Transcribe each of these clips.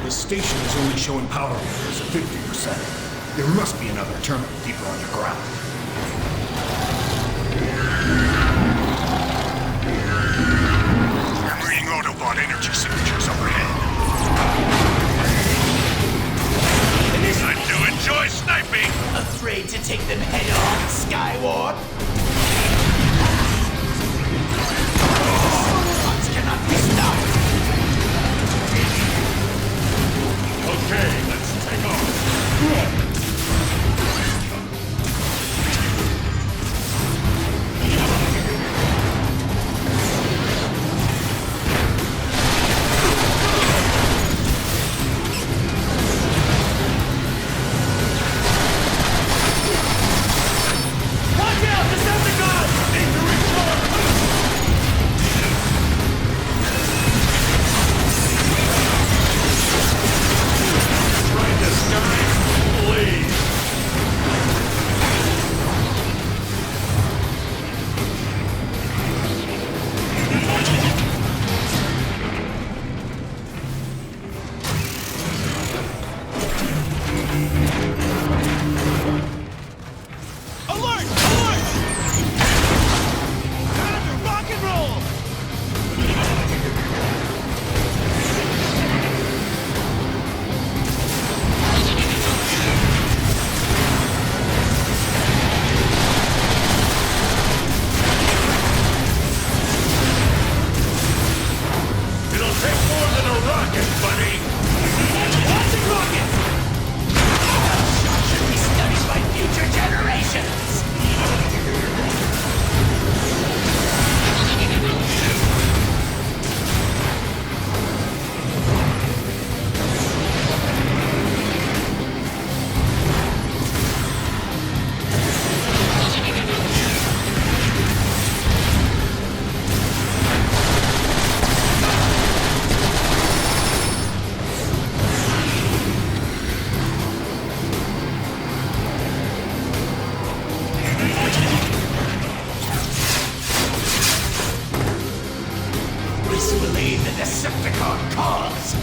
The station is only showing power meters at 50%. There must be another terminal deeper underground. I'm reading Autobot energy signatures overhead. I do enjoy sniping! Afraid to take them head on, Skyward? Robots cannot be stopped! Okay, let's take off. Watch out, Decepticon! Need to recharge! Trying to sky? Please! Alert! Alert! Time to rock and roll! It'll take more than a rocket, buddy! Watch it rocket! Shot should be studied by future generations! This will aid the Decepticon cause!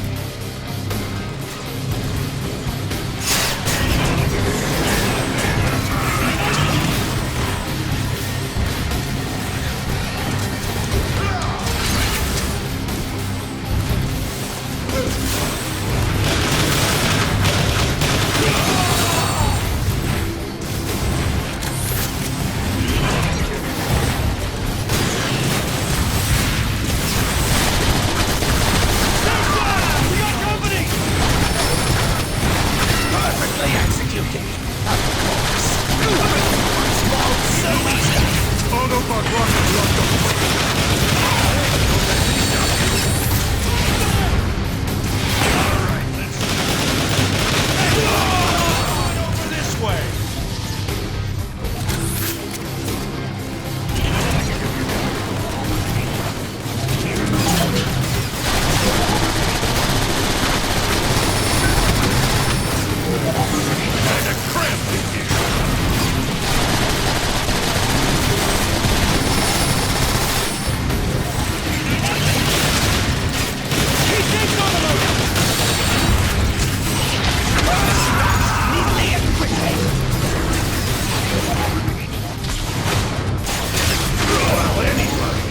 We got company! Perfectly executed! Of course! Small, so easy! Autobot rocket locked up. Alright, let's on over this way! Kinda cramped in here. He takes on the load! Neatly and quickly! Well, anybody.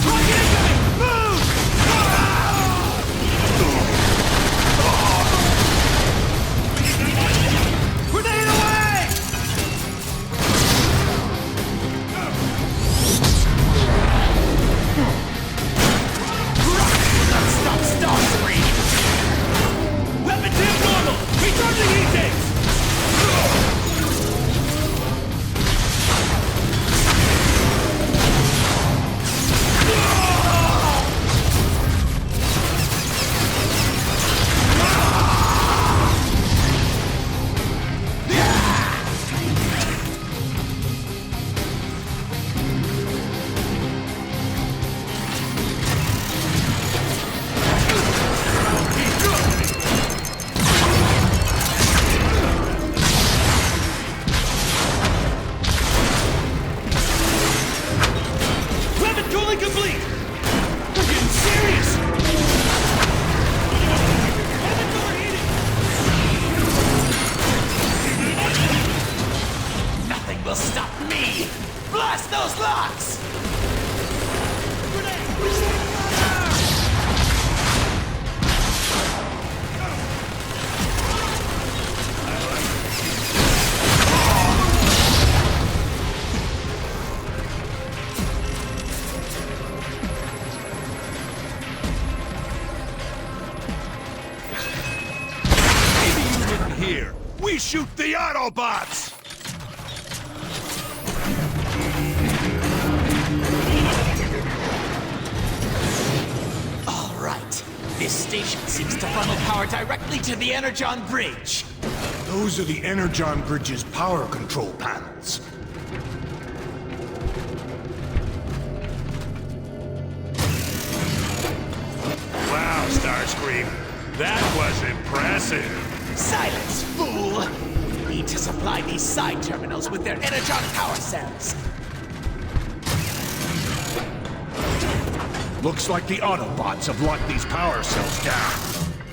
Rocket incoming! Move! Grenade away! Stop Starscream! Weapon tip normal! Recharging E-tanks! Weapon tooling complete! We're getting serious We shoot the Autobots! All right. This station seems to funnel power directly to the Energon Bridge. Those are the Energon Bridge's power control panels. Wow, Starscream. That was impressive. Silence, fool! We need to supply these side terminals with their Energon power cells. Looks like the Autobots have locked these power cells down.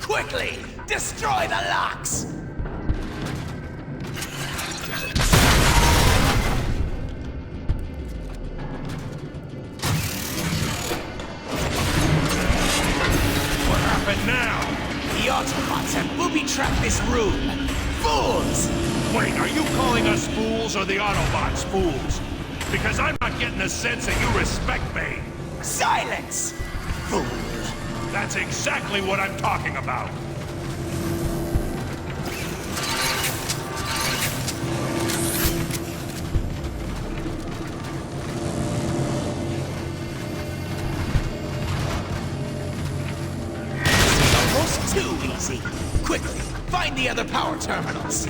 Quickly, destroy the locks! What happened now? The Autobots have booby-trapped this room. Fools! Wait, are you calling us fools or the Autobots fools? Because I'm not getting the sense that you respect me. Silence! Fool! That's exactly what I'm talking about. Almost too easy. Quickly, find the other power terminals.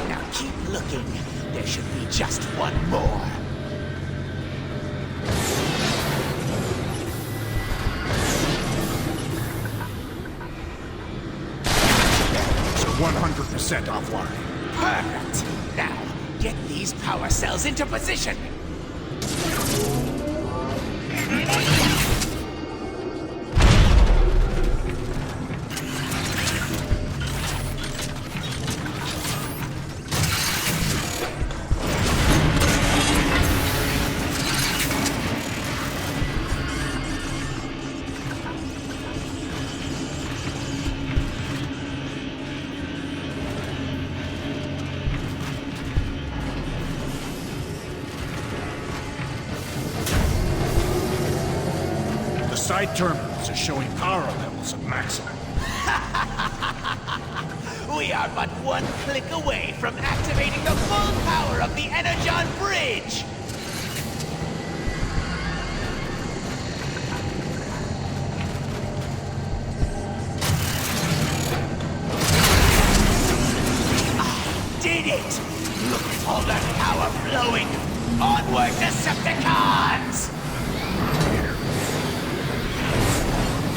Now keep looking. There should be just one more. So 100% offline. Perfect. Now, get these power cells into position. The side terminals are showing power levels at maximum. We are but one click away from activating the full power of the Energon Bridge! I did it! Look at all that power flowing! Onward, Decepticons!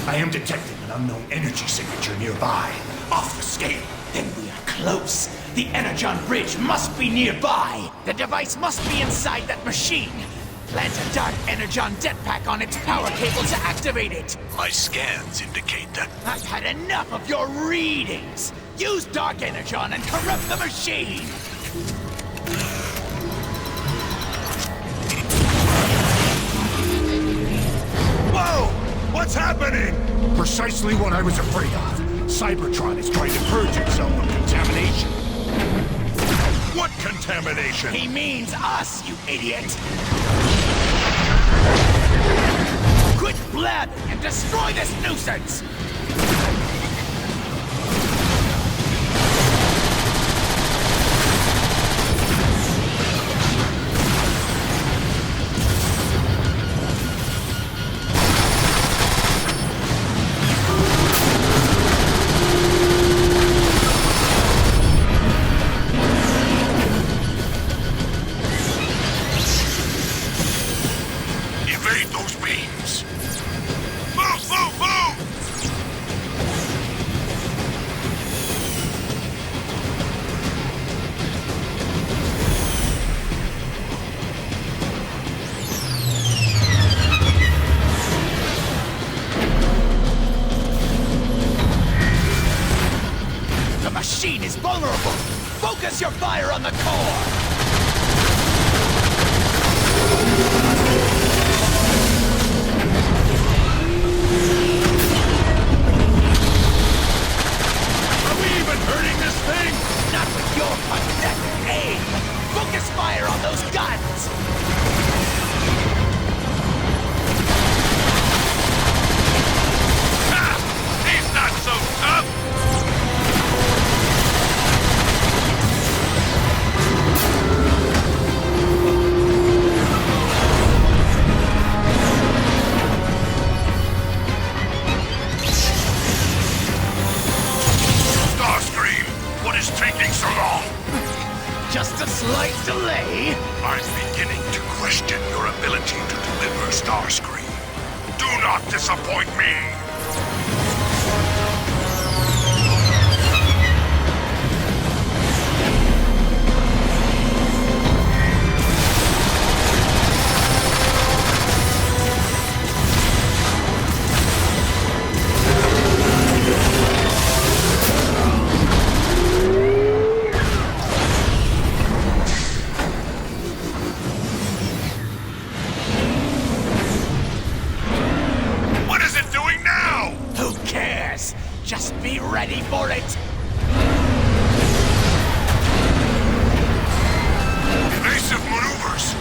I am detecting an unknown energy signature nearby. Off the scale. Then we are close. The Energon Bridge must be nearby. The device must be inside that machine. Plant a dark Energon jetpack on its power cable to activate it. My scans indicate that. I've had enough of your readings. Use dark Energon and corrupt the machine. Whoa! What's happening? Precisely what I was afraid of. Cybertron is trying to purge itself of contamination. What contamination? He means us, you idiot. Quit blabbing and destroy this nuisance. Evade those beams! Move, move, move! The machine is vulnerable. Focus your fire on the core. delay? I'm beginning to question your ability to deliver Starscream. Do not disappoint me! What is it doing now? Who cares? Just be ready for it! Evasive maneuvers!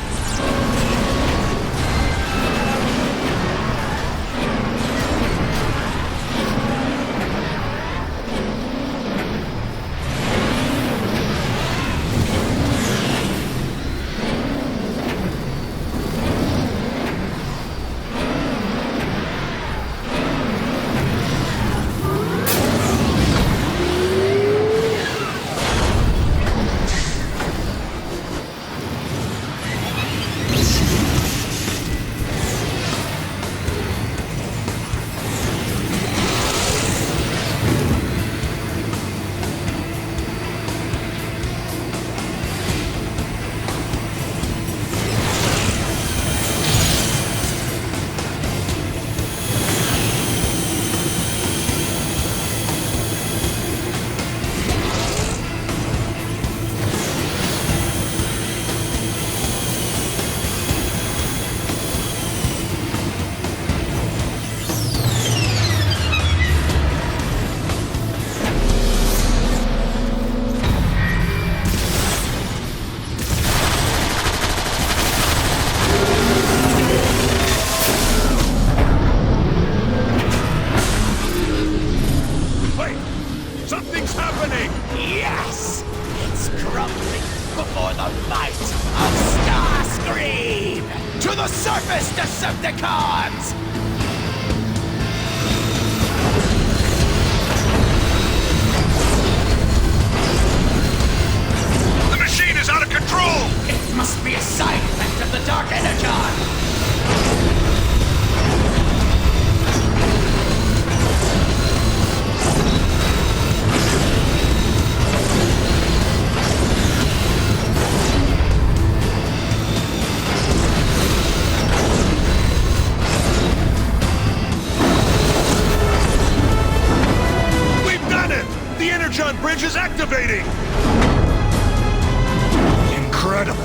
Wait! Something's happening! Yes! It's crumbling before the might of Starscream! To the surface, Decepticons! The machine is out of control! It must be a side effect of the Dark Energon! We've done it! The Energon Bridge is activating! Incredible!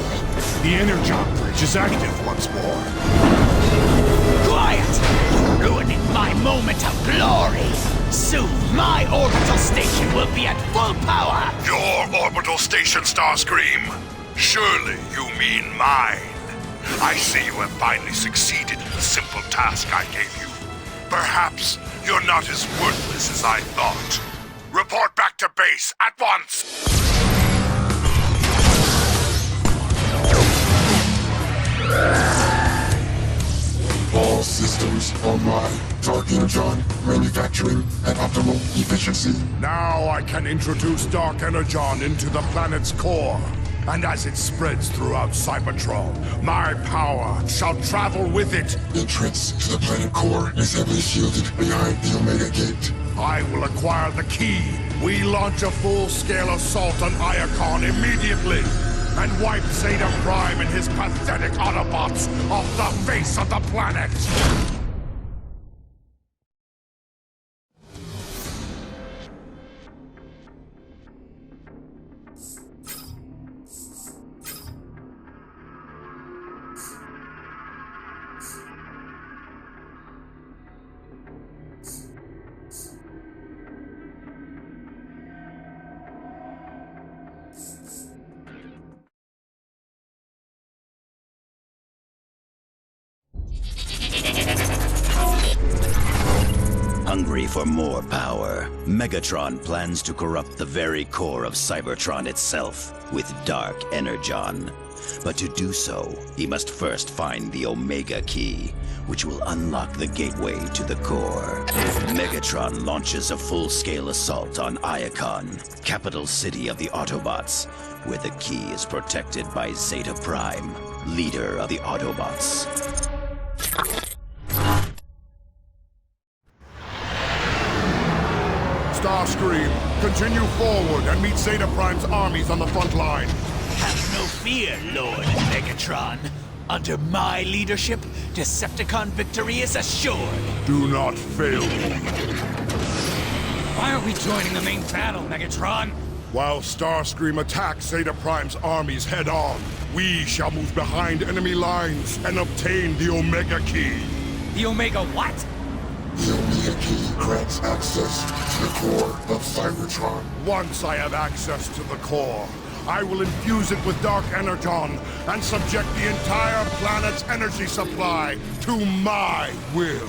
The Energon Bridge is active once more. Quiet! You're ruining my moment of glory! Soon, my orbital station will be at full power! Your orbital station, Starscream? Surely you mean mine. I see you have finally succeeded in the simple task I gave you. Perhaps you're not as worthless as I thought. Report back to base at once! All systems online. Dark Energon, manufacturing at optimal efficiency. Now I can introduce Dark Energon into the planet's core. And as it spreads throughout Cybertron, my power shall travel with it. Entrance to the planet core is heavily shielded behind the Omega Gate. I will acquire the key. We launch a full-scale assault on Iacon immediately. And wipe Zeta Prime and his pathetic Autobots off the face of the planet! Hungry for more power, Megatron plans to corrupt the very core of Cybertron itself with Dark Energon. But to do so, he must first find the Omega Key, which will unlock the gateway to the core. Megatron launches a full-scale assault on Iacon, capital city of the Autobots, where the key is protected by Zeta Prime, leader of the Autobots. Starscream, continue forward and meet Zeta Prime's armies on the front line. Have no fear, Lord Megatron. Under my leadership, Decepticon victory is assured. Do not fail me. Why aren't we joining the main battle, Megatron? While Starscream attacks Zeta Prime's armies head-on, we shall move behind enemy lines and obtain the Omega Key. The Omega what? The Omega Key grants access to the core of Cybertron. Once I have access to the core, I will infuse it with Dark Energon and subject the entire planet's energy supply to my will.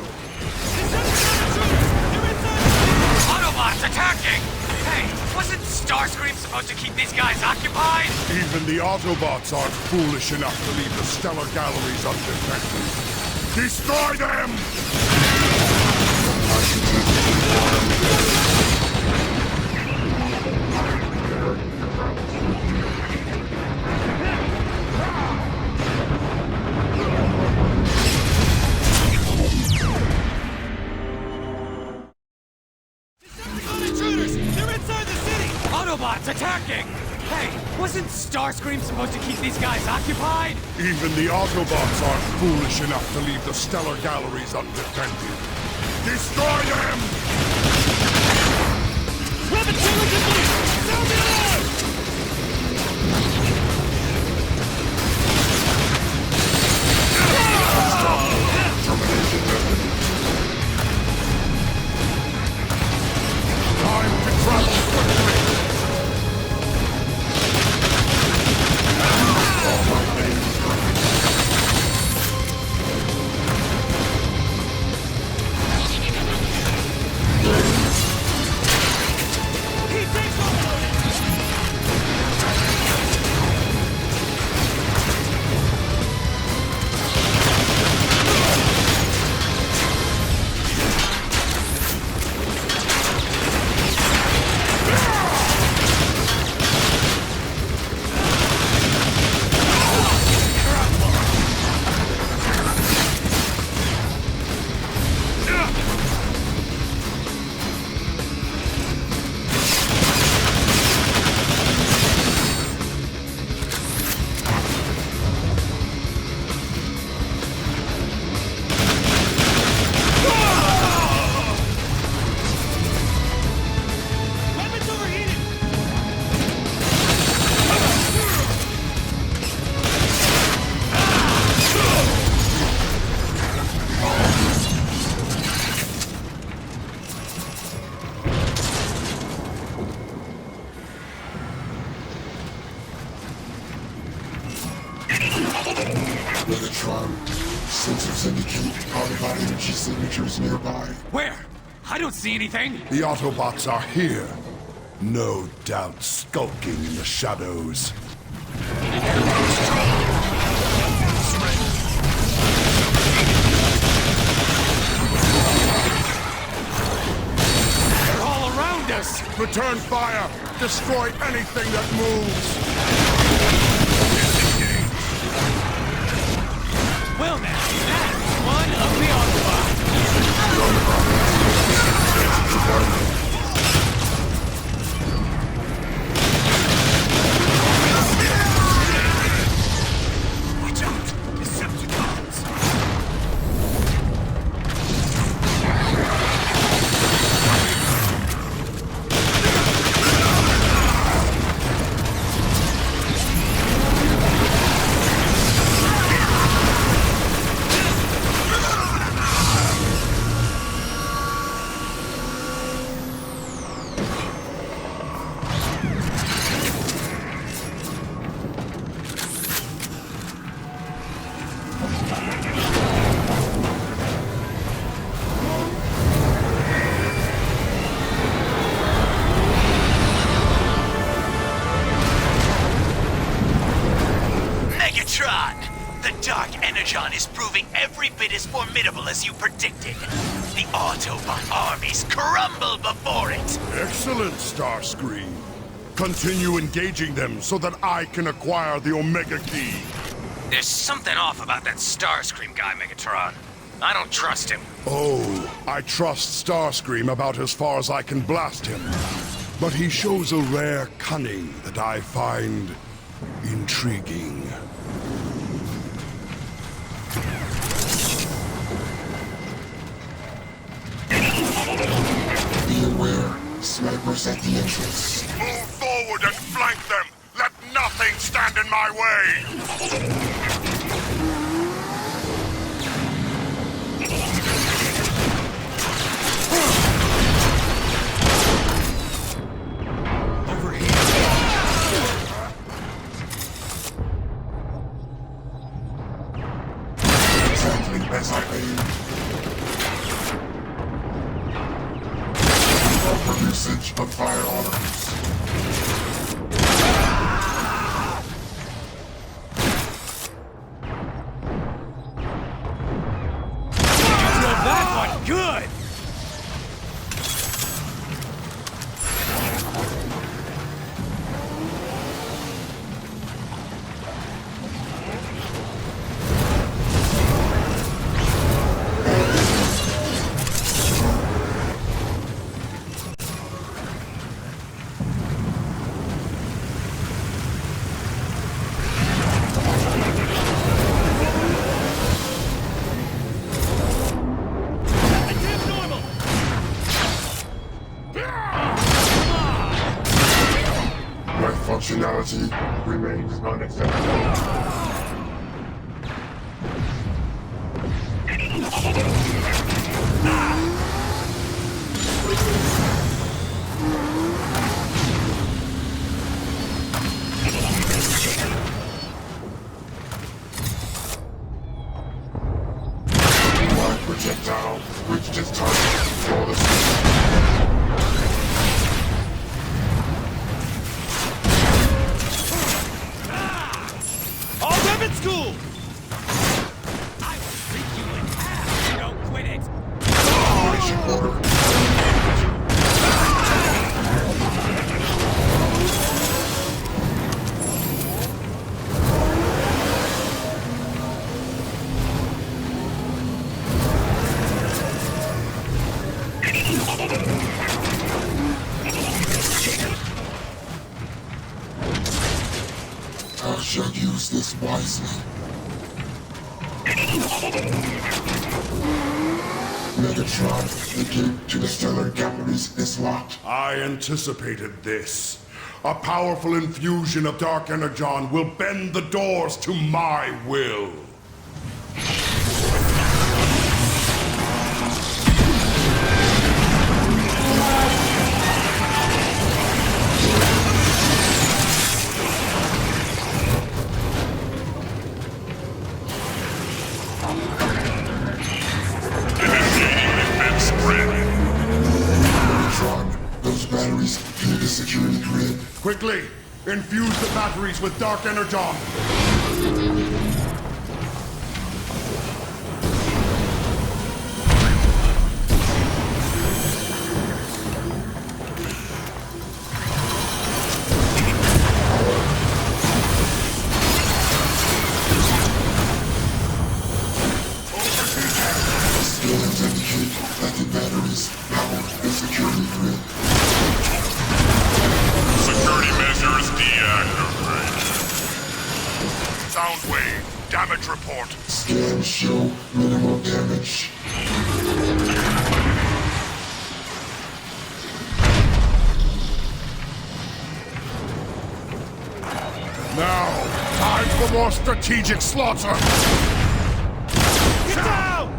Autobots attacking! Hey, wasn't Starscream supposed to keep these guys occupied? Even the Autobots aren't foolish enough to leave the stellar galleries undefended. Destroy them! Autobots attacking! Hey, wasn't Starscream supposed to keep these guys occupied? Even the Autobots aren't foolish enough to leave the stellar galleries undefended. Destroy them! Sound the alarm! Time to travel quickly! Megatron, sensors indicate Autobot energy signatures nearby. Where? I don't see anything! The Autobots are here. No doubt skulking in the shadows. They're all around us! Return fire! Destroy anything that moves! Well now, that's one of the Autobots! Watch out! Decepticons! bit as formidable as you predicted. The Autobot armies crumble before it. Excellent, Starscream. Continue engaging them so that I can acquire the Omega Key. There's something off about that Starscream guy, Megatron. I don't trust him. Oh, I trust Starscream about as far as I can blast him. But he shows a rare cunning that I find intriguing. Be aware, snipers at the entrance. Move forward and flank them! Let nothing stand in my way! Exactly as I aim. Proper usage of firearms. That one good! Functionality remains unacceptable. My projectile reached its target flawlessly. School! I will freak you in half if you don't quit it! Operation order. I shall use this wisely. Megatron, the gate to the stellar galleries is locked. I anticipated this. A powerful infusion of Dark Energon will bend the doors to my will. Those batteries near the security grid. Quickly, infuse the batteries with Dark Energon. Scans indicate that the batteries power the security grid. Security measures deactivated. Soundwave, damage report. Scans show minimal damage. Now, time for more strategic slaughter. Get down!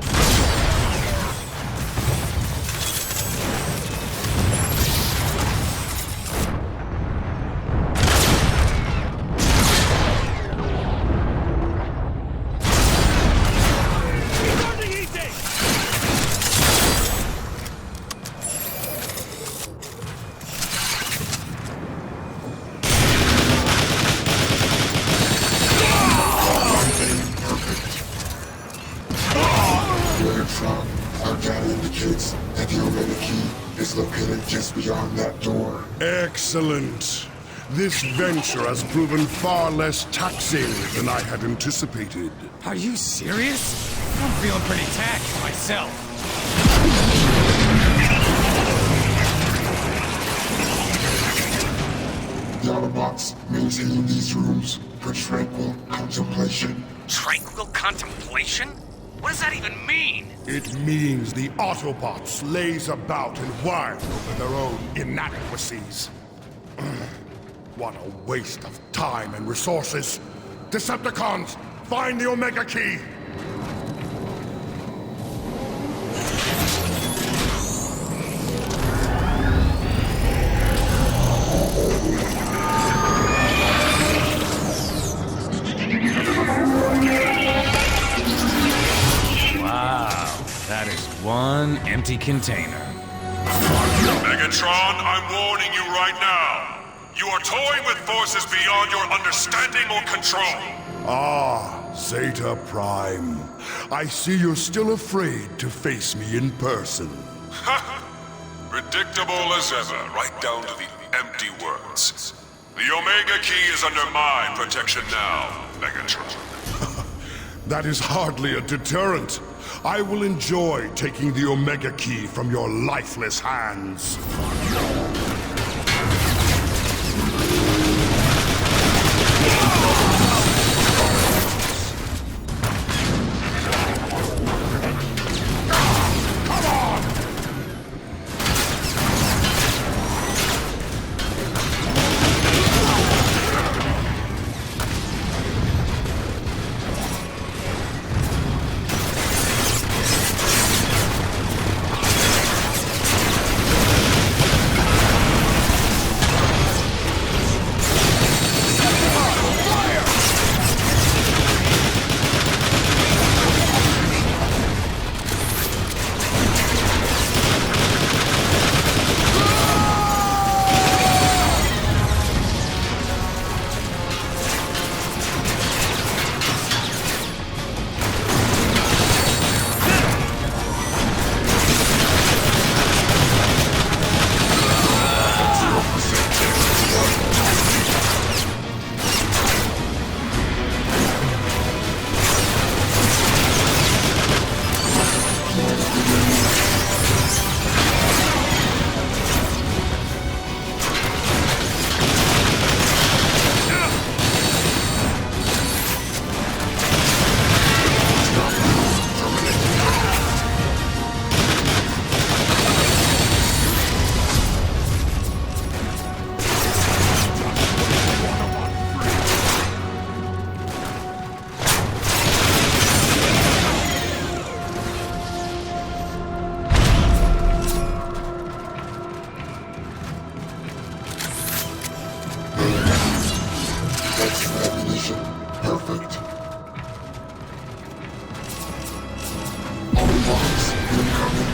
Perfect. is located just beyond that door. Excellent. This venture has proven far less taxing than I had anticipated. Are you serious? I'm feeling pretty taxed myself. The Autobots maintain these rooms for tranquil contemplation. Tranquil contemplation? What does that even mean? It means the Autobots laze about and whine over their own inadequacies. What a waste of time and resources. Decepticons, find the Omega Key! Wow, that is one empty container. Megatron, I'm warning you right now. You are toying with forces beyond your understanding or control. Ah, Zeta Prime. I see you're still afraid to face me in person. Predictable as ever, right down to the empty words. The Omega Key is under my protection now, Megatron. That is hardly a deterrent. I will enjoy taking the Omega Key from your lifeless hands. Perfect. Autobots incoming.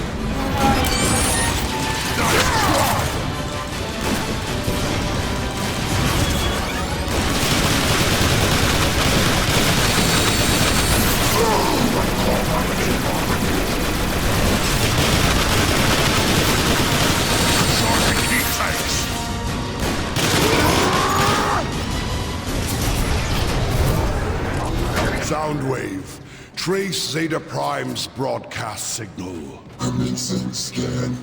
Soundwave, trace Zeta Prime's broadcast signal. Commencing scan.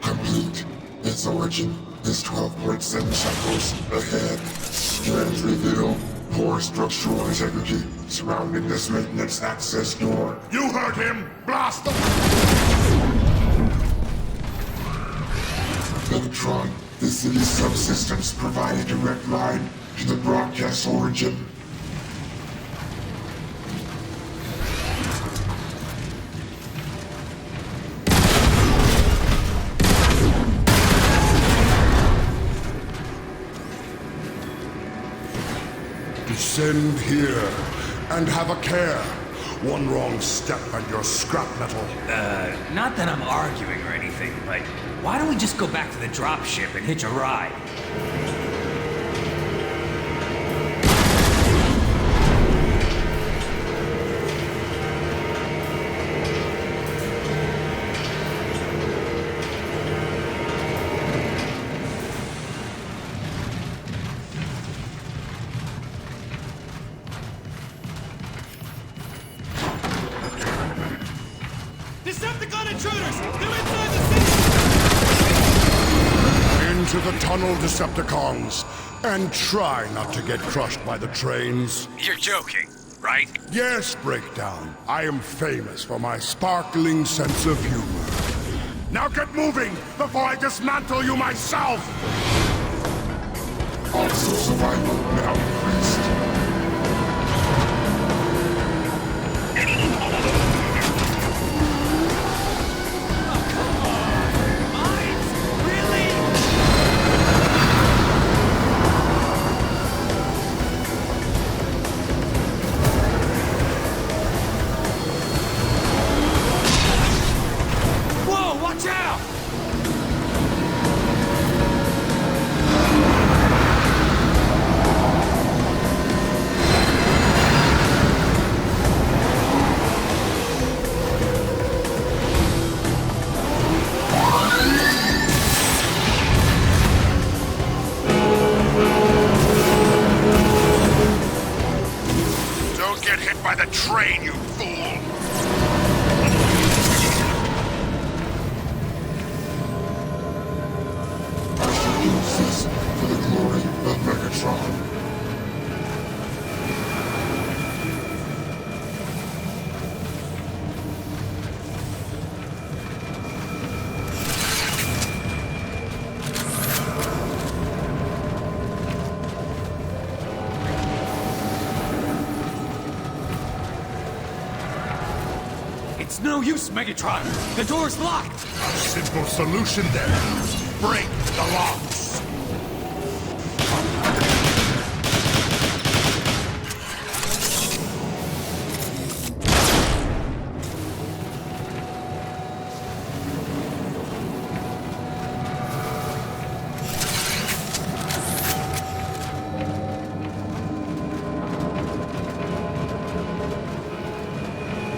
Complete. Its origin is 12.7 cycles ahead. Scans reveal poor structural integrity surrounding this maintenance access door. You heard him! Blast them! Cybertron, the city's subsystems provide a direct line to the broadcast origin. Descend here and have a care. One wrong step and you're scrap metal. Not that I'm arguing or anything, but why don't we just go back to the dropship and hitch a ride? the tunnel, Decepticons, and try not to get crushed by the trains. You're joking, right? Yes, Breakdown. I am famous for my sparkling sense of humor. Now get moving before I dismantle you myself! Odds of survival now increased. Whoa, watch out! Don't get hit by the train, you fool! I shall use this for the glory of Megatron. It's no use, Megatron! The door's locked! Simple solution then. Break the locks.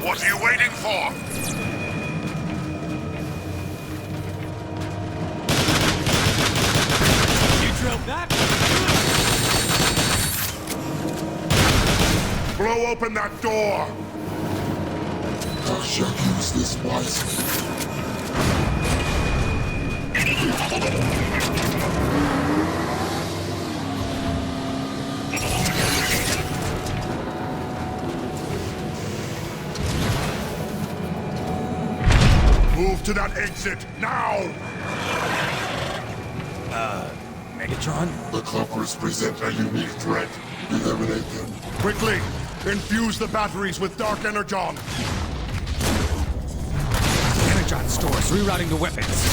What are you waiting for? You drilled that? Blow open that door. I shall use this wisely. Move to that exit, now! Megatron? The Clubbers present a unique threat. Eliminate them. Quickly, infuse the batteries with Dark Energon. Energon stores rerouting the weapons.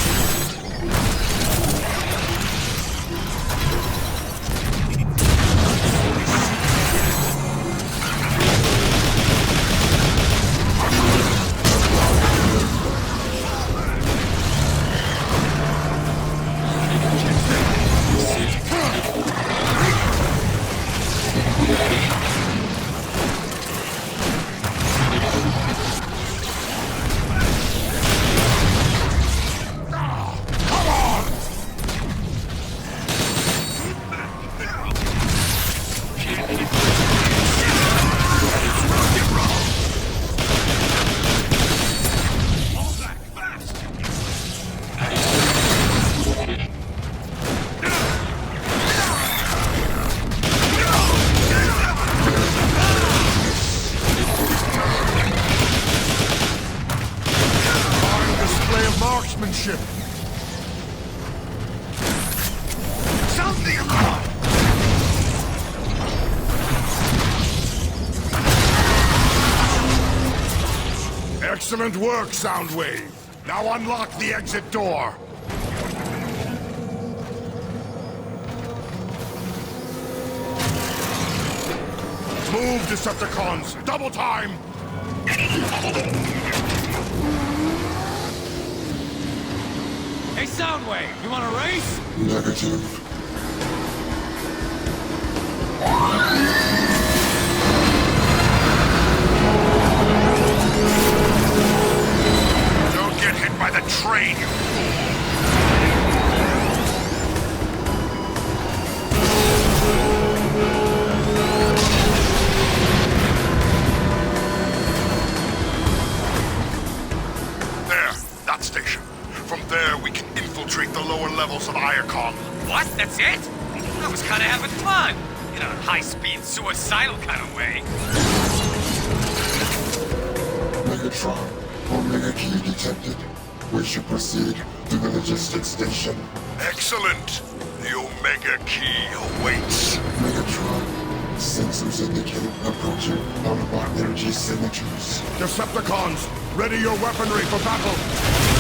Marksmanship! Sound the alarm! Excellent work, Soundwave. Now unlock the exit door. Move, Decepticons! Double time! Hey, Soundwave, you want a race? Negative. Don't get hit by the train, you fool! There, that station. From there, we can infiltrate the the lower levels of Iacon. What? That's it? I was kinda having fun. In a high-speed, suicidal kind of way. Megatron, Omega Key detected. We should proceed to the logistics station. Excellent. The Omega Key awaits. Megatron, sensors indicate approaching Autobot energy signatures. Decepticons, ready your weaponry for battle!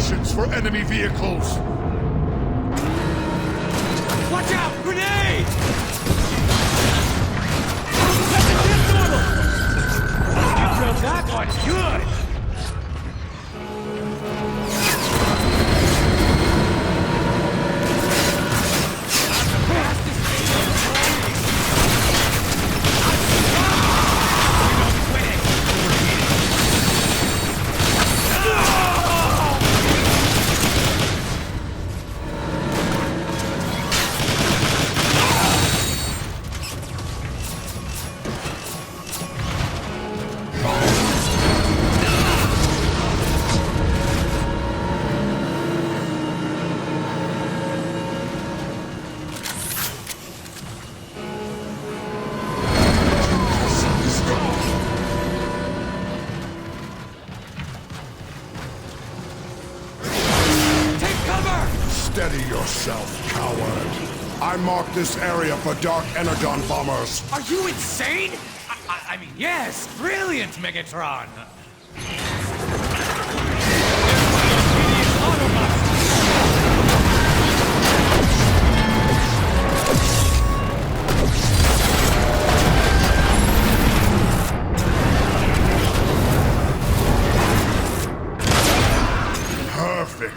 patience for enemy vehicles! Watch out! Grenade! You drilled that one good! Steady yourself, coward. I marked this area for Dark Energon bombers. Are you insane? I mean, yes, brilliant, Megatron. Perfect.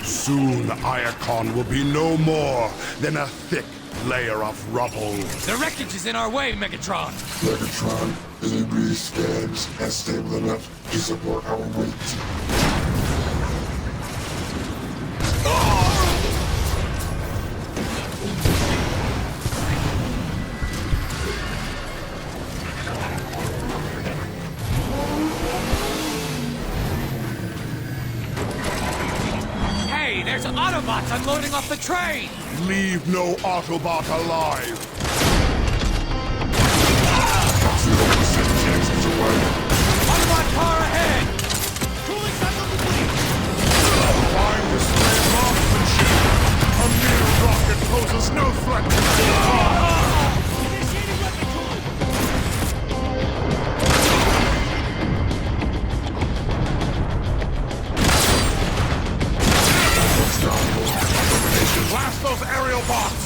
Soon Iacon will be no more than a thick layer of rubble. The wreckage is in our way, Megatron. Megatron is a breeze scans and stable enough to support our weight. Hey, there's Autobots unloading off the train! Leave no Autobot alive. 0% chance of survival. Autobot car ahead! Cooling cycle complete! Fine display of marksmanship. A mere rocket poses no threat to the Initiating weapon cooling! Blast those aerial bots!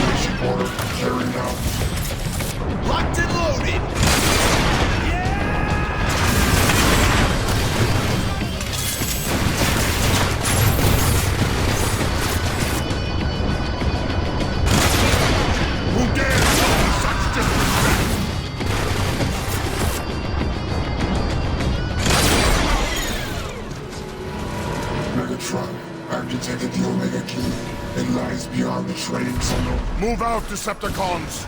Mission order carried out. Locked and loaded! Who dares show me such disrespect? Megatron, I've detected the Omega Key. It lies beyond the train tunnel. Move out, Decepticons!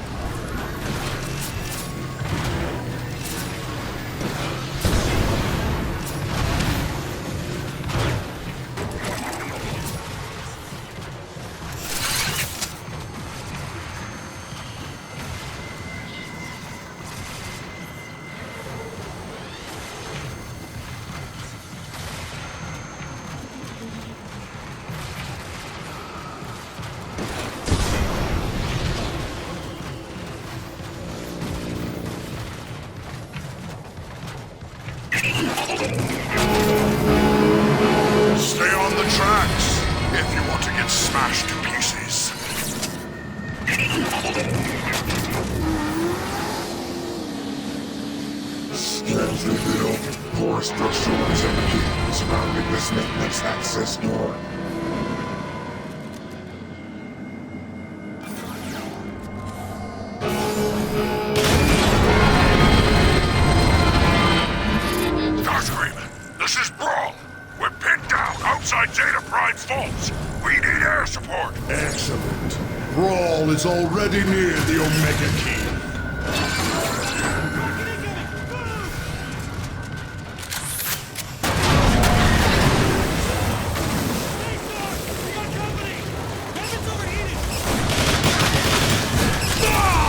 Stay on the tracks if you want to get smashed to pieces. Scans reveal poor structural integrity surrounding this maintenance access door. Starscream, this is Brawl. We're pinned down outside Zeta Prime's vaults. We need air support. Excellent. Brawl is already near the Omega Key.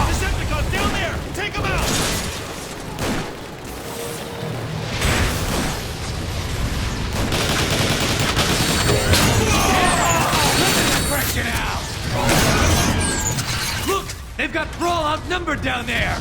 Decepticons down there! Take them out! Fresh it out! Look! They've got Brawl outnumbered down there!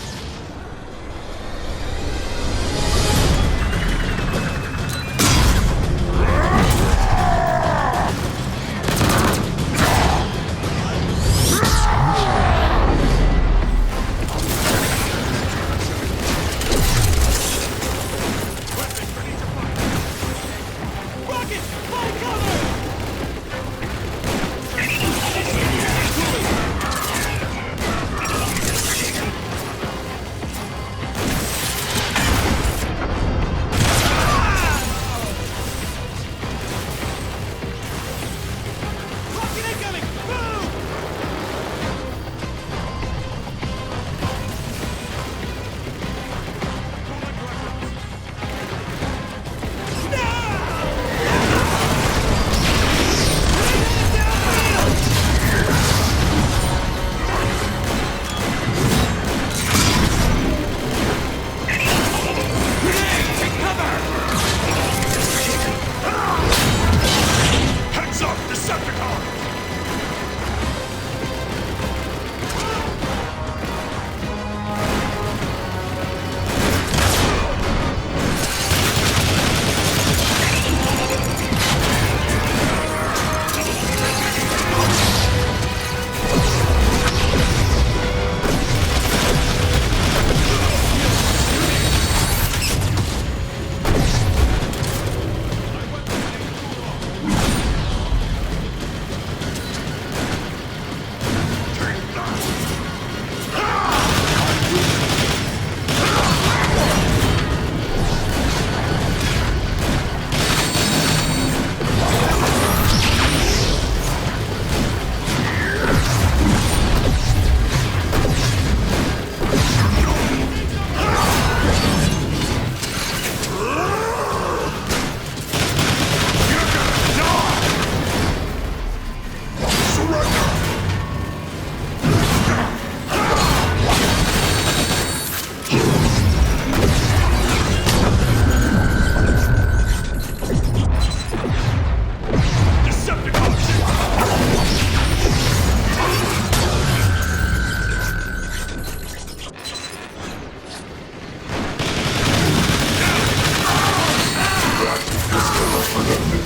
productive.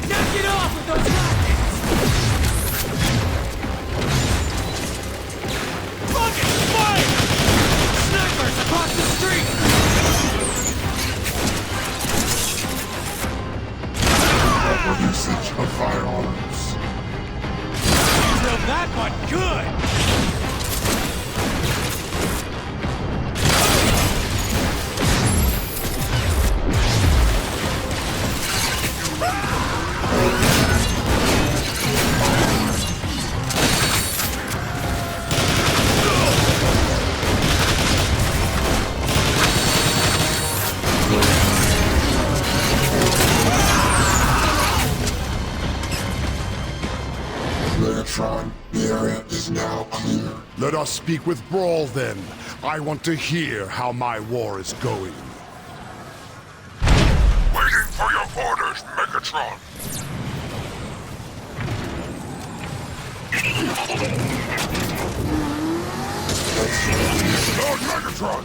Knock it off with those rockets! Rockets, fire! Snipers across the street! Proper usage of firearms. Drill that one good! Megatron, the area is now clear. Let us speak with Brawl then. I want to hear how my war is going. Waiting for your orders, Megatron. Lord Megatron!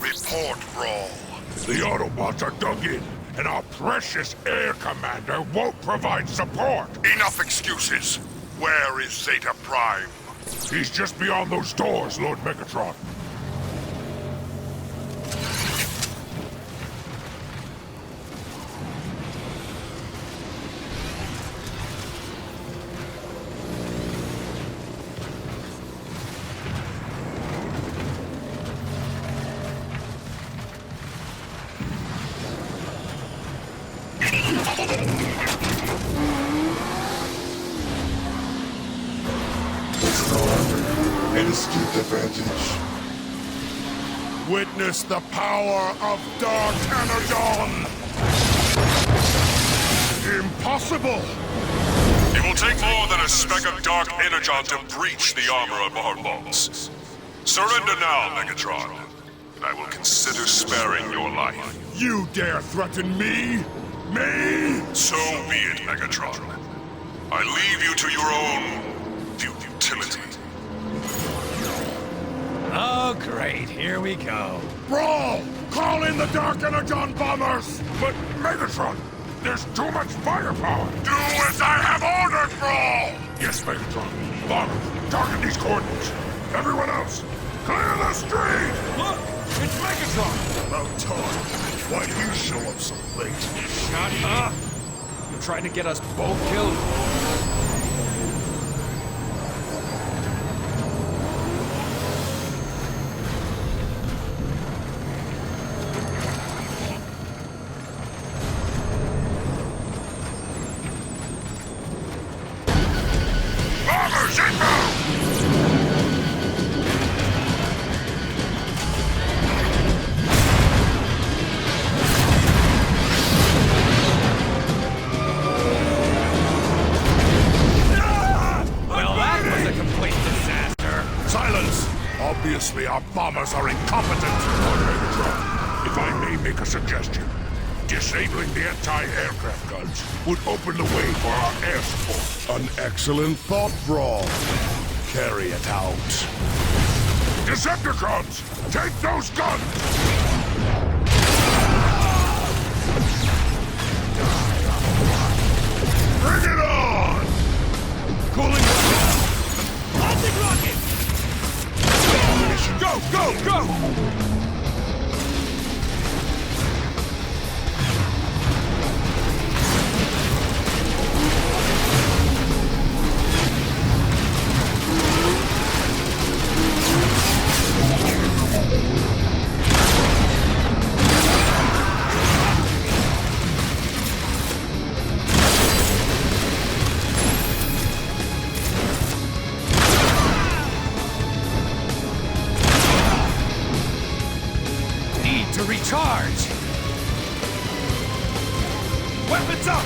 Report, Brawl. The Autobots are dug in, and our precious Air Commander won't provide support. Enough excuses. Where is Zeta Prime? He's just beyond those doors, Lord Megatron. It's no longer an astute advantage. Witness the power of Dark Energon! Impossible! It will take more than a speck of dark energon to breach the armor of our bolts. Surrender now, Megatron, and I will consider sparing your life. You dare threaten me? Me? So be it, Megatron. I leave you to your own futility. Oh, great. Here we go. Brawl! Call in the Dark Energon bombers! But, Megatron, there's too much firepower. Do as I have ordered, Brawl! Yes, Megatron. Bombers, target these coordinates. Everyone else, clear the street! Look! It's Megatron! About time. Why do you show up so late? Shut up! You're trying to get us both killed? Bombers inbound! Well, that was a complete disaster. Silence! Obviously, our bombers are incompetent. Lord Megatron, if I may make a suggestion, disabling the anti-aircraft guns would open the way for our air support. An excellent thought, Brawl. Carry it out. Decepticons, take those guns! Bring it on! Cooling Plastic rocket! Go, go, go! Need to recharge! Weapons up!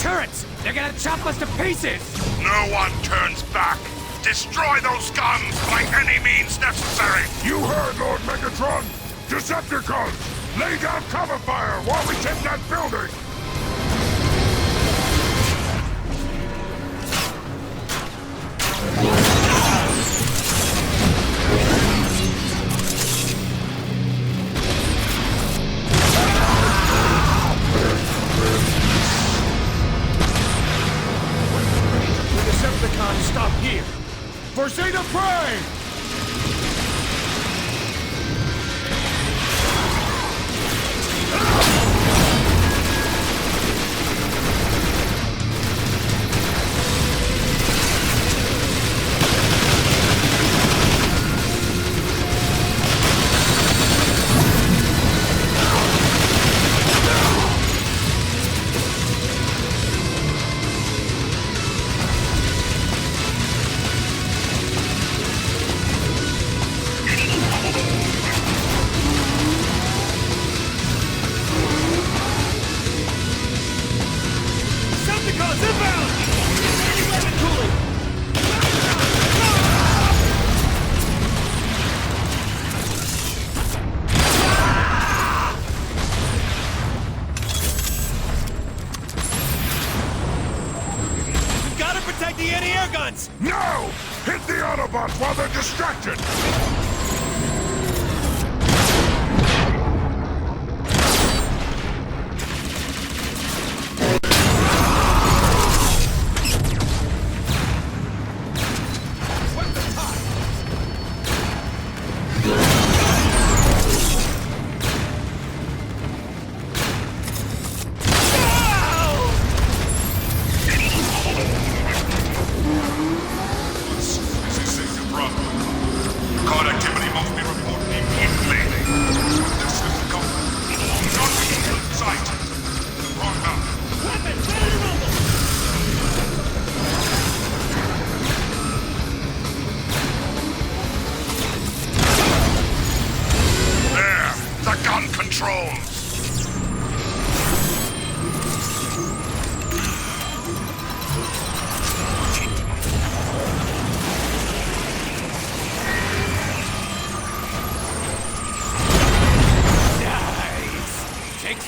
Turrets! They're gonna chop us to pieces! No one turns back! Destroy those guns by any means necessary! You heard, Lord Megatron! Decepticons! Lay down cover fire while we take that building! Decepticons stop here! For Zeta Prime! The anti-air guns! No! Hit the Autobots while they're distracted!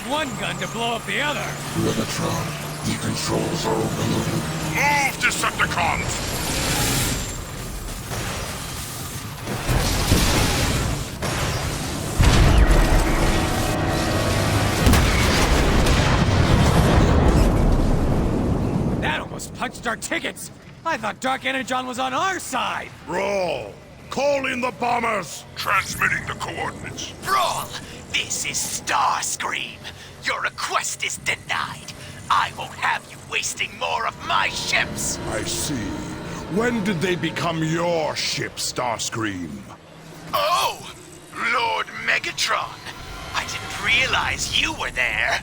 One gun to blow up the other! Megatron, the controls are overloaded. Move, Decepticons! That almost punched our tickets! I thought Dark Energon was on our side! Roll! Call in the bombers! Transmitting the coordinates. Brawl! This is Starscream! Your request is denied! I won't have you wasting more of my ships! I see. When did they become your ship, Starscream? Oh! Lord Megatron! I didn't realize you were there!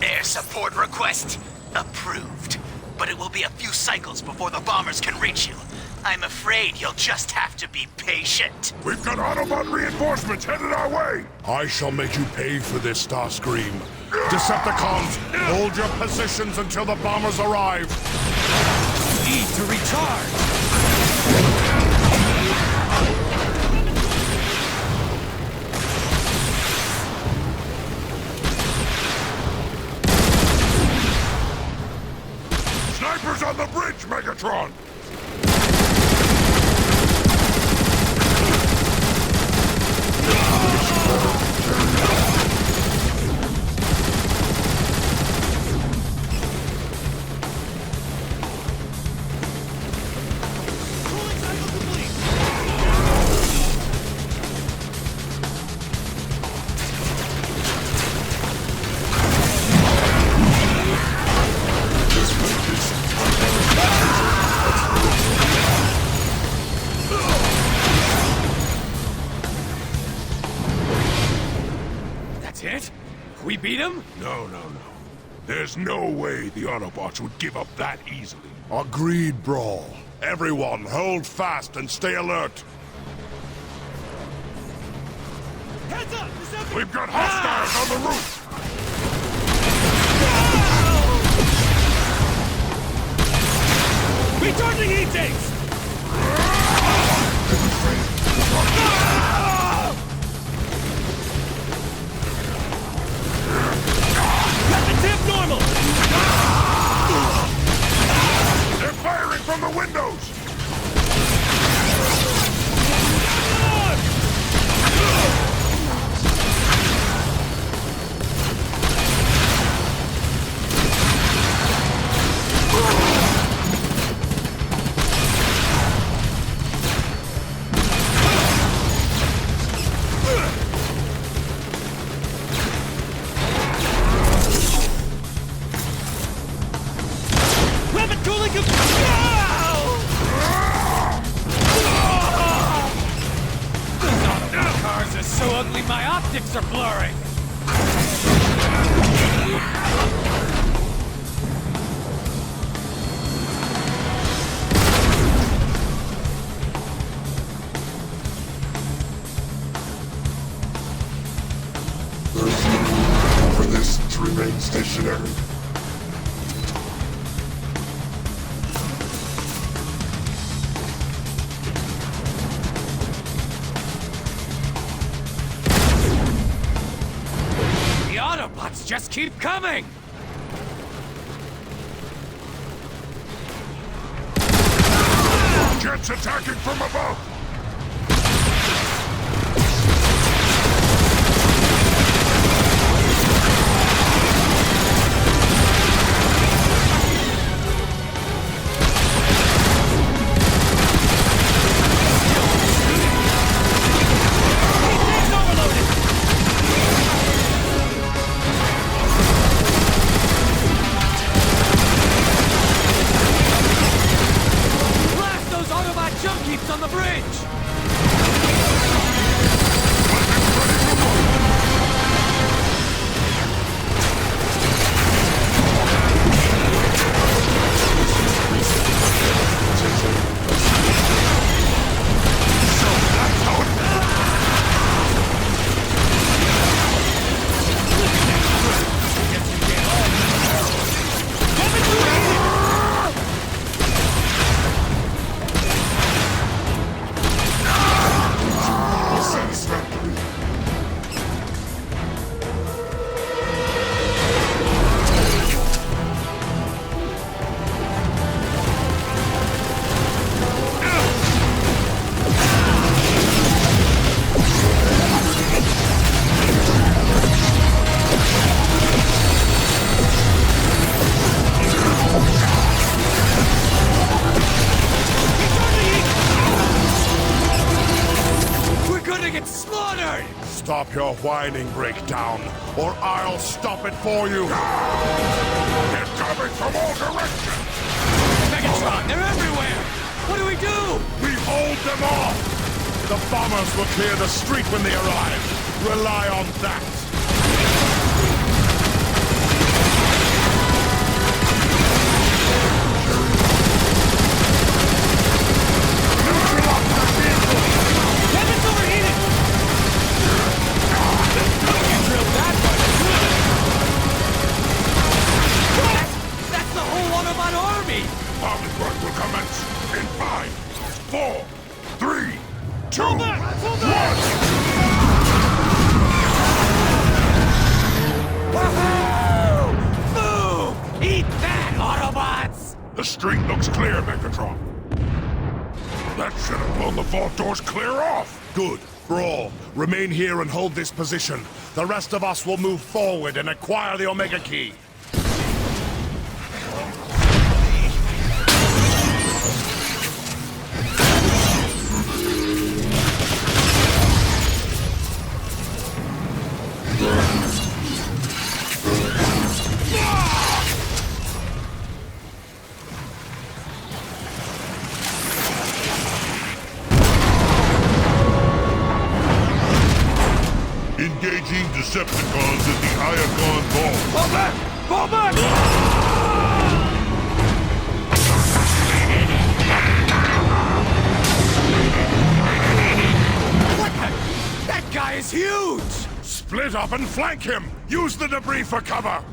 Air support request approved. But it will be a few cycles before the bombers can reach you. I'm afraid you'll just have to be patient. We've got Autobot reinforcements headed our way! I shall make you pay for this, Starscream. Decepticons, hold your positions until the bombers arrive. Need to recharge! Snipers on the bridge, Megatron! It? We beat him? No. There's no way the Autobots would give up that easily. Agreed, Brawl. Everyone, hold fast and stay alert. Heads up! Decepticon! We've got hostiles on the roof! Recharging heat tanks! Tip normal! They're firing from the windows! so ugly my optics are blurring! There's no need for this to remain stationary. The Autobots just keep coming! Jets attacking from above! Blast those Autobot jump keeps on the bridge! Satisfactory. We're gonna get slaughtered! Stop your whining, Breakdown, or I'll stop it for you! They're coming from all directions! Megatron, they're everywhere! What do we do? We hold them off! The bombers will clear the street when they arrive. Rely on that. Kevin's overheated! You drilled that one! That's the whole Autobot army! Army work will commence in 5, 4, 3, 2, Pull back! 1! Woohoo! Boom! Eat that, Autobots! The street looks clear, Megatron. That should have blown the vault doors clear off. Good. Brawl, remain here and hold this position. The rest of us will move forward and acquire the Omega Key. Engaging Decepticons at the Iacon Vault. Fall back! Fall back! What the? That guy is huge! Split up and flank him! Use the debris for cover!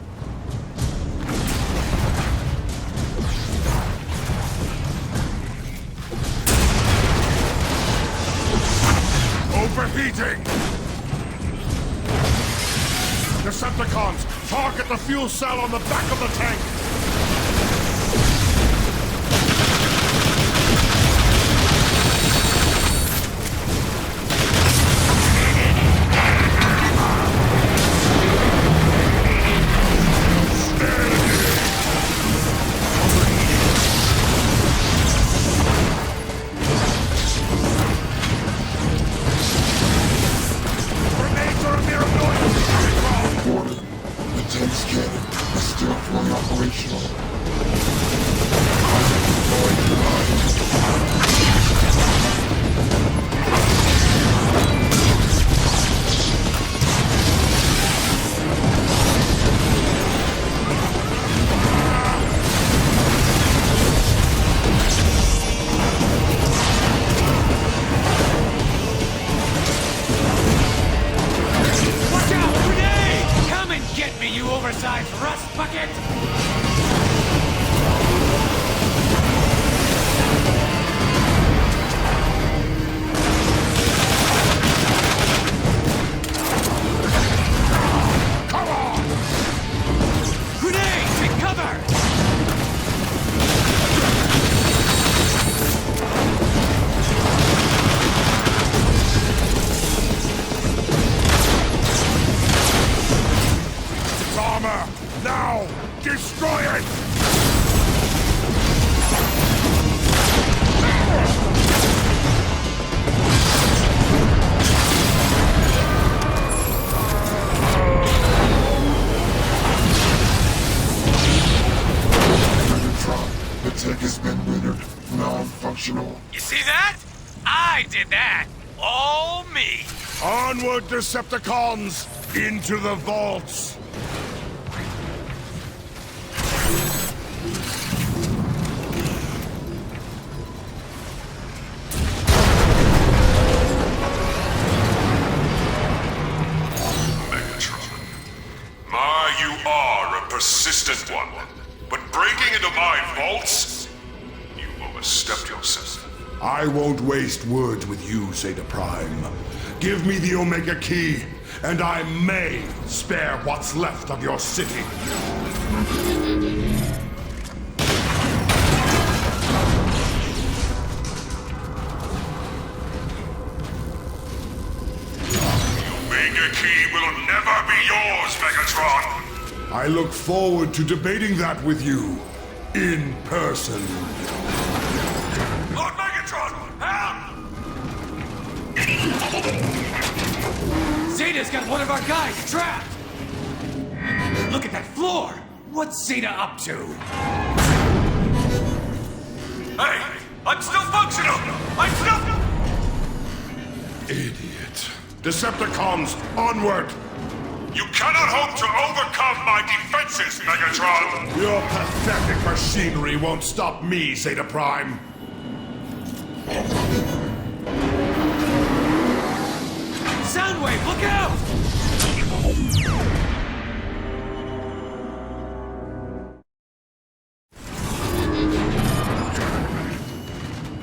Overheating! Decepticons, target the fuel cell on the back of the tank! Reported. The tank's cannon is still fully operational. tech has been rendered non-functional. You see that? I did that. All me. Onward, Decepticons! Into the vaults! Megatron. You are a persistent one. But breaking into my vaults, you overstepped yourself. I won't waste words with you, Zeta Prime. Give me the Omega Key, and I may spare what's left of your city. The Omega Key will never be yours, Megatron! I look forward to debating that with you, in person. Lord Megatron, help! Zeta's got one of our guys trapped. Look at that floor. What's Zeta up to? Hey, I'm still functional! I'm still... Idiot. Decepticons, onward! You cannot hope to overcome my defenses, Megatron! Your pathetic machinery won't stop me, Zeta Prime. Soundwave, look out!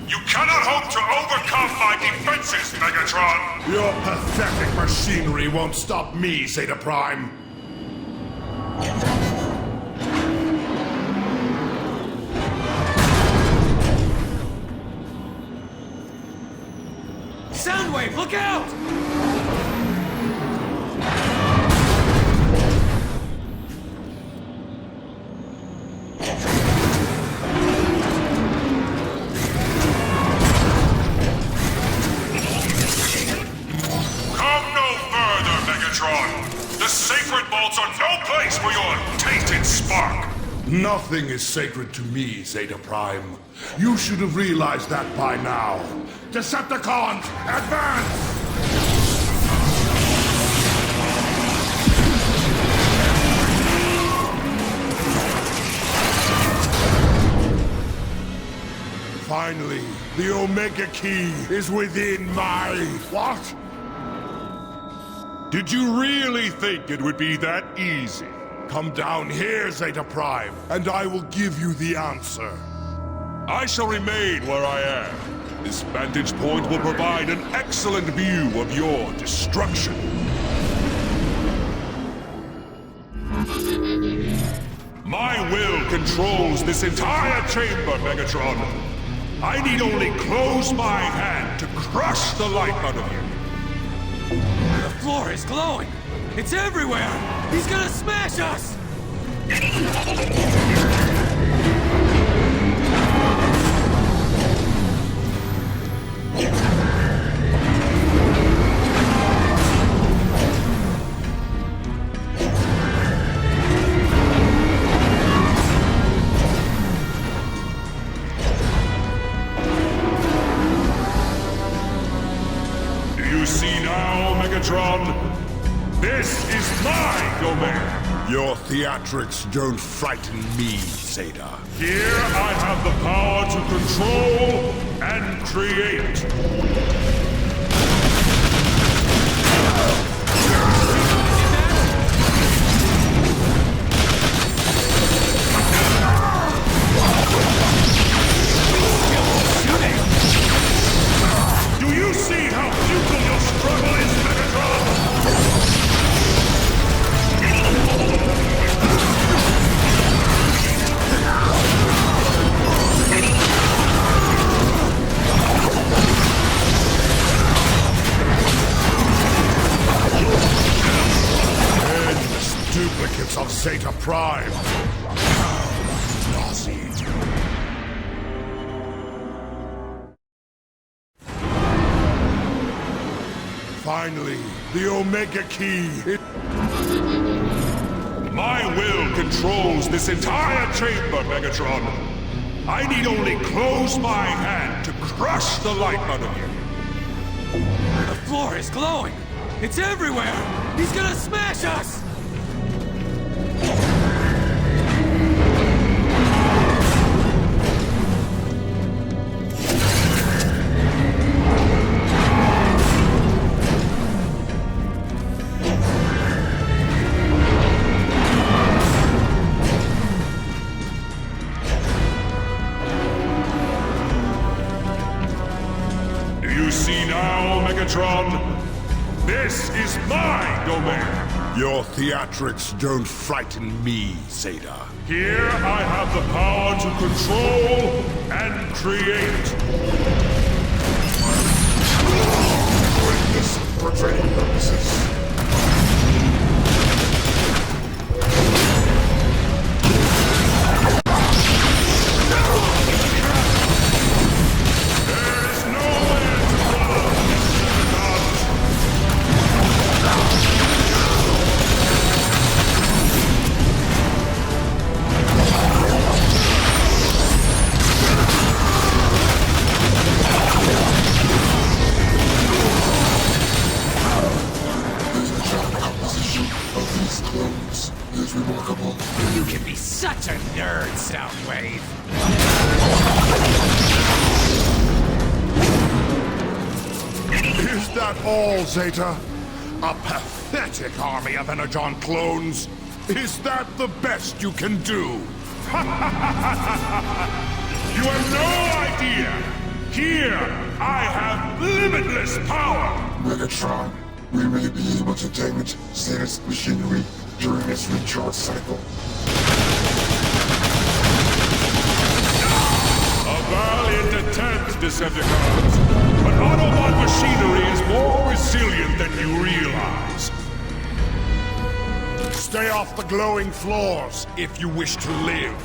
You cannot hope to overcome my defenses, Megatron! Your pathetic machinery won't stop me, Zeta Prime. Soundwave, look out! Come no further, Megatron! The sacred vaults are no place for your tainted spark! Nothing is sacred to me, Zeta Prime. You should have realized that by now. Decepticons, advance! Finally, the Omega Key is within my... What? Did you really think it would be that easy? Come down here, Zeta Prime, and I will give you the answer. I shall remain where I am. This vantage point will provide an excellent view of your destruction. My will controls this entire chamber, Megatron. I need only close my hand to crush the life out of you. The floor is glowing. It's everywhere. He's gonna smash us. Do you see now, Megatron? This is my domain. Your theatrics don't frighten me, Zeta. Here I have the power to control and create. Do you see how futile your struggle is, Megatron? Duplicates of Zeta Prime. Nauseating. Finally, the Omega Key. My will controls this entire chamber, Megatron. I need only close my hand to crush the life out of you. The floor is glowing! It's everywhere! He's gonna smash us! You see now, Megatron? This is my domain! Your theatrics don't frighten me, Zeta. Here I have the power to control and create. Greatness for training purposes. There is nowhere to run, Decepticons! The exact composition of these clones is remarkable. You can be such a nerd, Soundwave! Is that all, Zeta? A pathetic army of Energon clones? Is that the best you can do? You have no idea! Here, I have limitless power! Megatron, we may be able to damage Zeta's machinery during its recharge cycle. A valiant attempt, Decepticons, but Autobot machinery is more resilient than you realize. Stay off the glowing floors if you wish to live.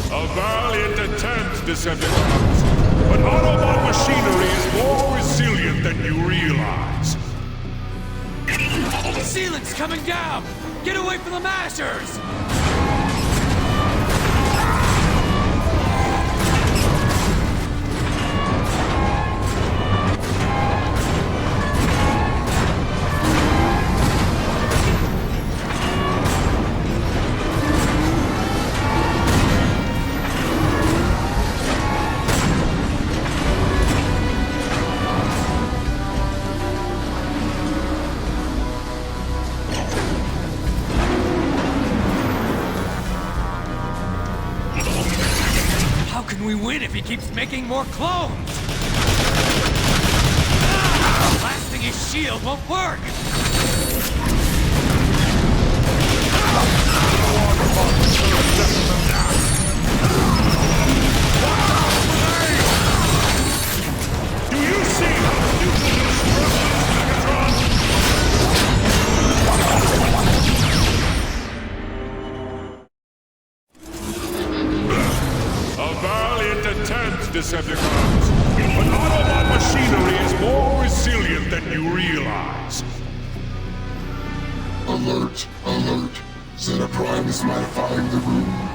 A valiant attempt, Decepticons, but Autobot machinery is more resilient than you realize. The ceiling's coming down! Get away from the mashers! How can we win if he keeps making more clones? Ah! Blasting his shield won't work! Do you see how you can struggle, Megatron? A valiant attempt, Decepticons, but Autobot machinery is more resilient than you realize. Alert, alert. Zeta Prime is modifying the room.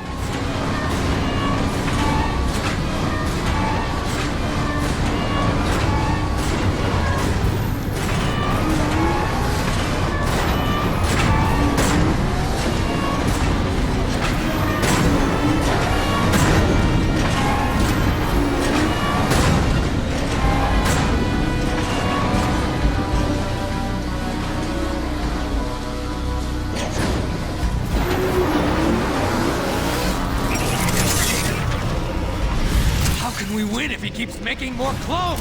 How can we win if he keeps making more clones?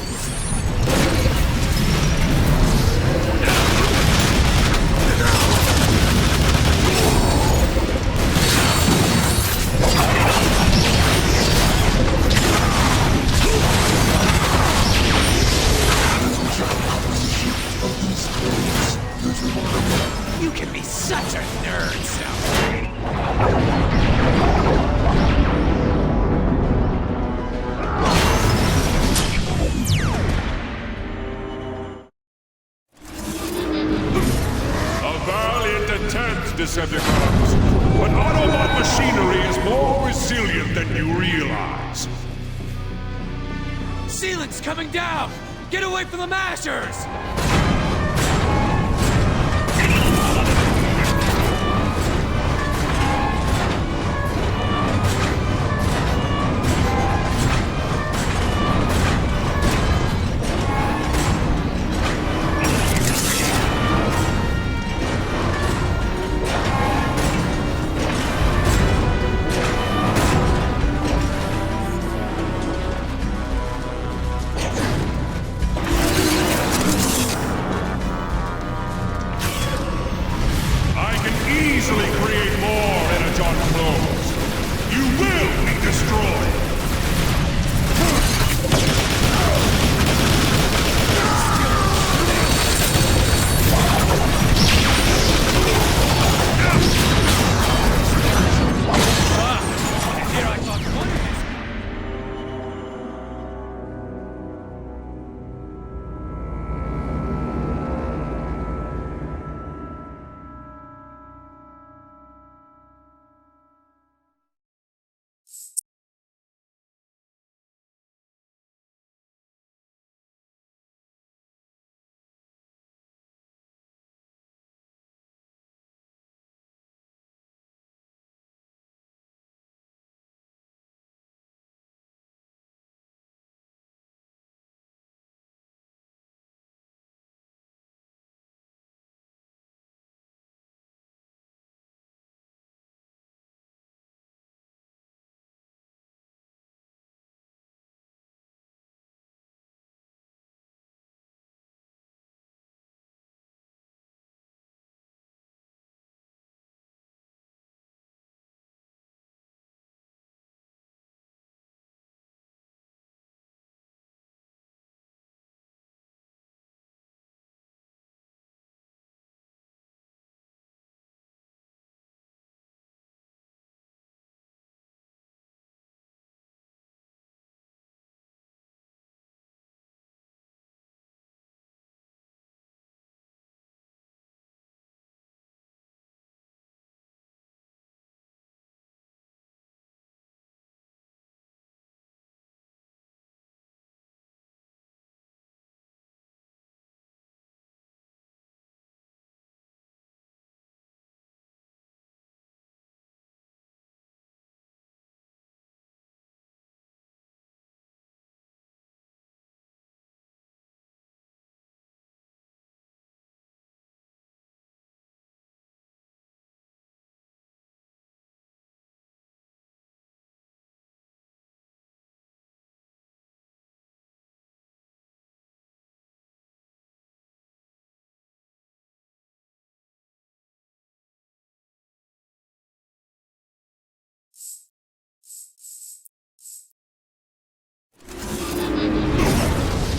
You can be Such a nerd, Soundwave. A valiant attempt, Decepticons, but Autobot machinery is more resilient than you realize. Ceiling's coming down! Get away from the mashers! Easily create more Energon clones. You will be destroyed. Here I thought one of these.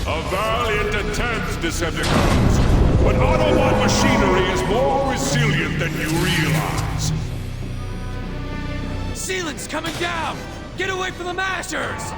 A valiant attempt, Decepticons, but Autobot machinery is more resilient than you realize. Ceiling's coming down! Get away from the mashers!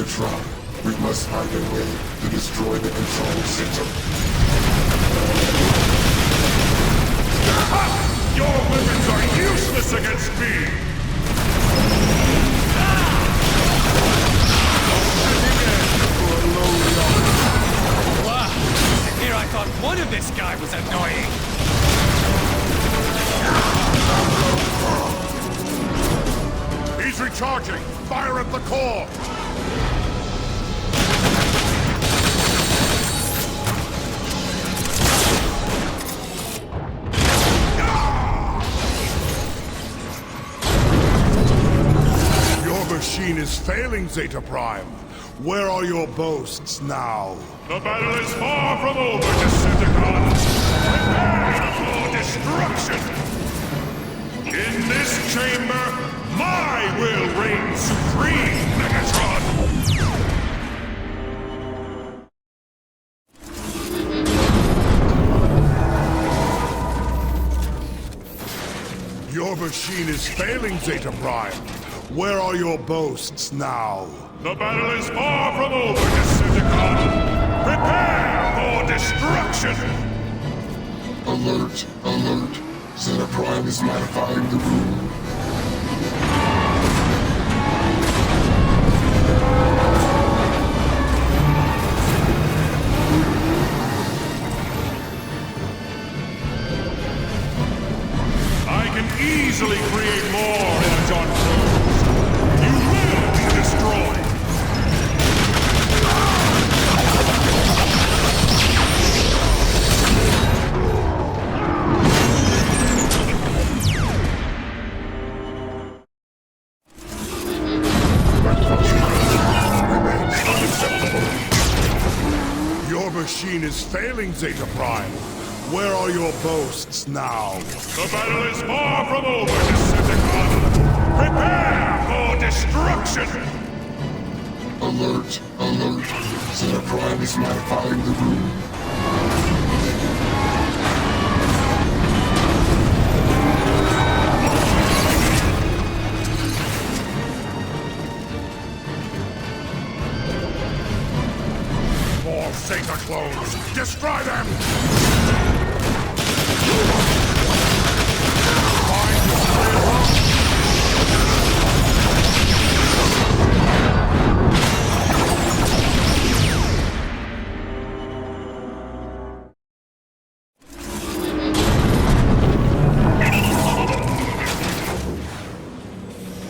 Cybertron, we must find a way to destroy the control center. Your weapons are useless against me! Wow! Here I thought one of this guy was annoying! He's recharging! Fire at the core! failing, Zeta Prime. Where are your boasts now? The battle is far from over, Decepticons! Prepare for destruction! In this chamber, my will reign supreme, Megatron! Your machine is failing, Zeta Prime. Where are your boasts now? The battle is far from over, Decepticon! Prepare for destruction! Alert, alert. Zeta Prime is modifying the room. I can easily create more Energon clones. You will be destroyed! Your machine is failing, Zeta Prime. Where are your boasts now? The battle is far from over, Decepticon! Prepare for destruction! Alert, alert. Zeta Prime is modifying the room. More Zeta clones! Destroy them! Find the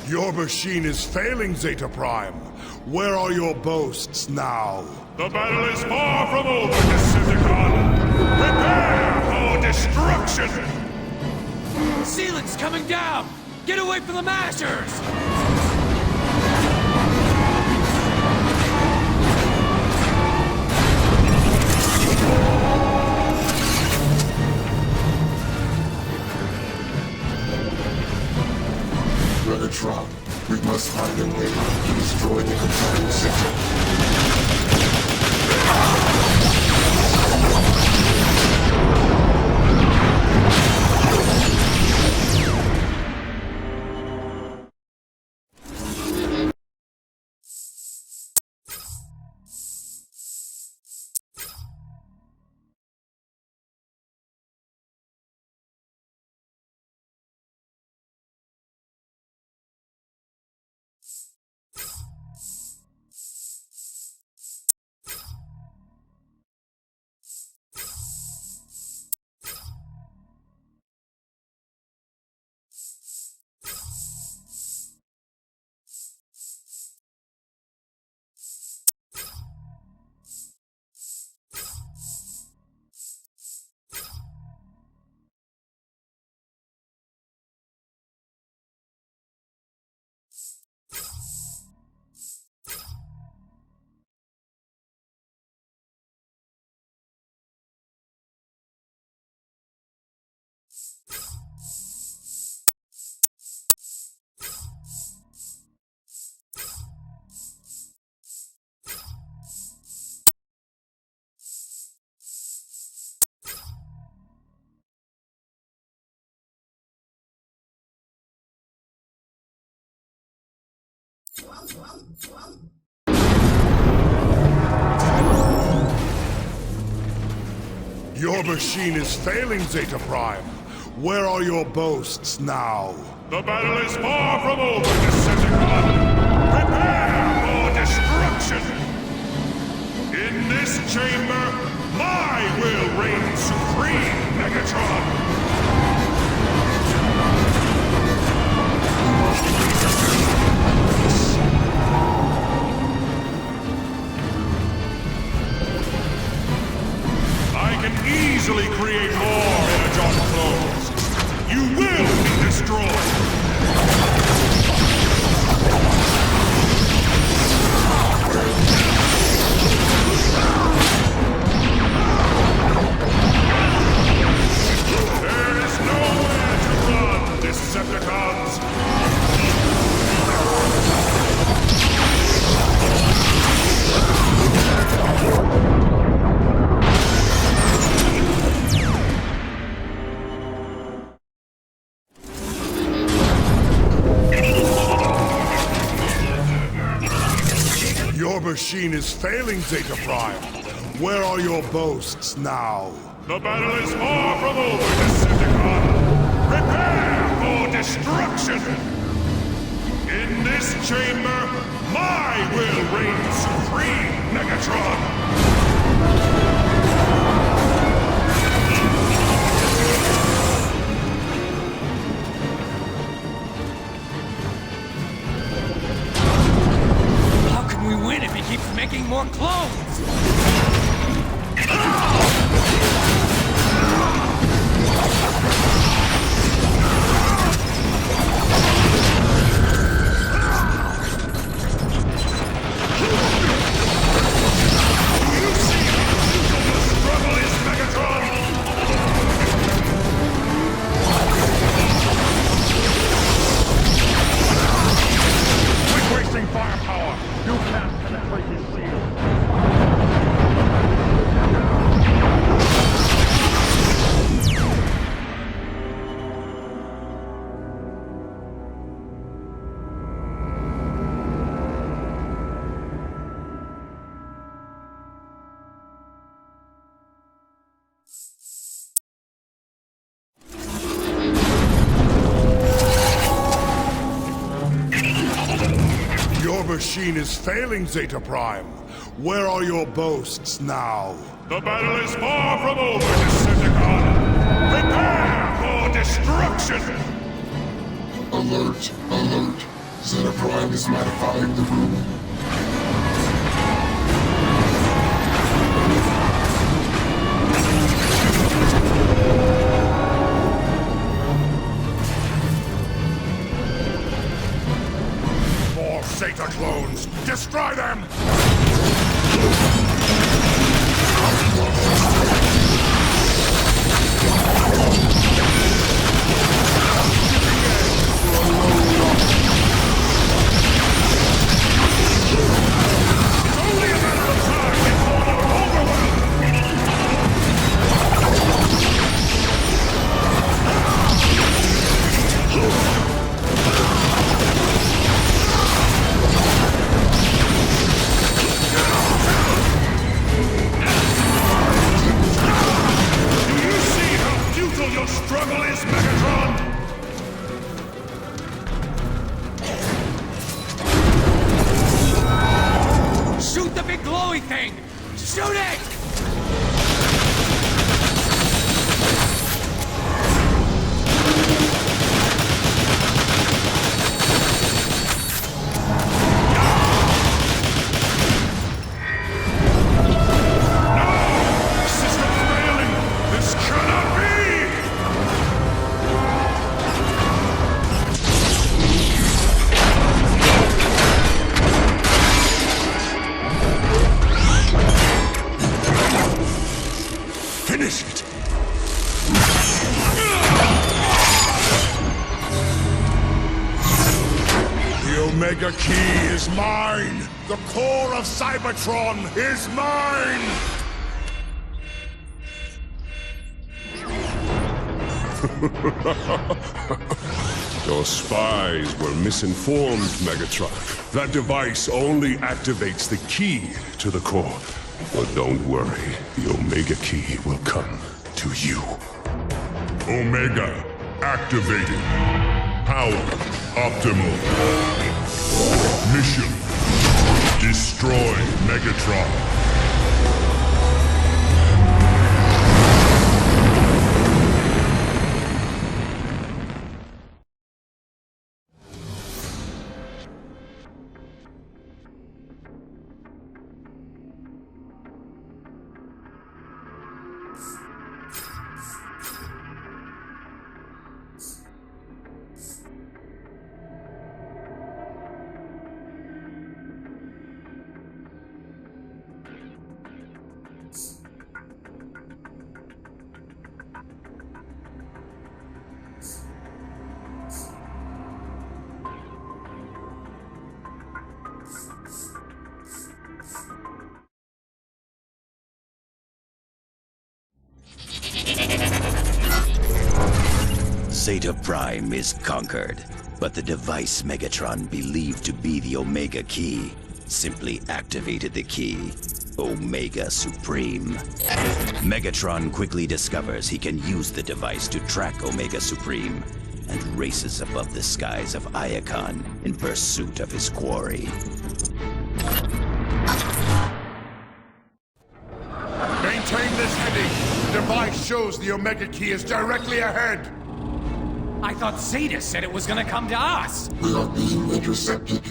Your machine is failing, Zeta Prime. Where are your boasts now? The battle is far from over, Decepticon! Prepare for destruction! Ceiling's coming down! Get away from the Mashers! Megatron, we must find a way to destroy the control center. Your machine is failing, Zeta Prime. Where are your boasts now? The battle is far from over, Decepticon! Prepare for destruction! In this chamber, my will reign supreme, Megatron! I can easily create more Energon clones. You will be destroyed! machine is failing, Zeta Prime. Where are your boasts now? The battle is far from over, Decepticon! Prepare for destruction! In this chamber, my will reigns supreme, Megatron! How can we win if he keeps making more clones? Machine is failing, Zeta Prime. Where are your boasts now? The battle is far from over, Decepticon! Prepare for destruction! Alert! Alert! Zeta Prime is modifying the room. Zeta clones! Destroy them! Omega Key is mine! The core of Cybertron is mine! Your spies were misinformed, Megatron. That device only activates the key to the core. But don't worry, the Omega Key will come to you. Omega activated. Power optimal. Mission: destroy Megatron. Zeta Prime is conquered, but the device Megatron believed to be the Omega Key simply activated the key, Omega Supreme. Megatron quickly discovers he can use the device to track Omega Supreme and races above the skies of Iacon in pursuit of his quarry. Maintain this heading. The device shows the Omega Key is directly ahead. I thought Zeta said it was gonna come to us. We are being intercepted.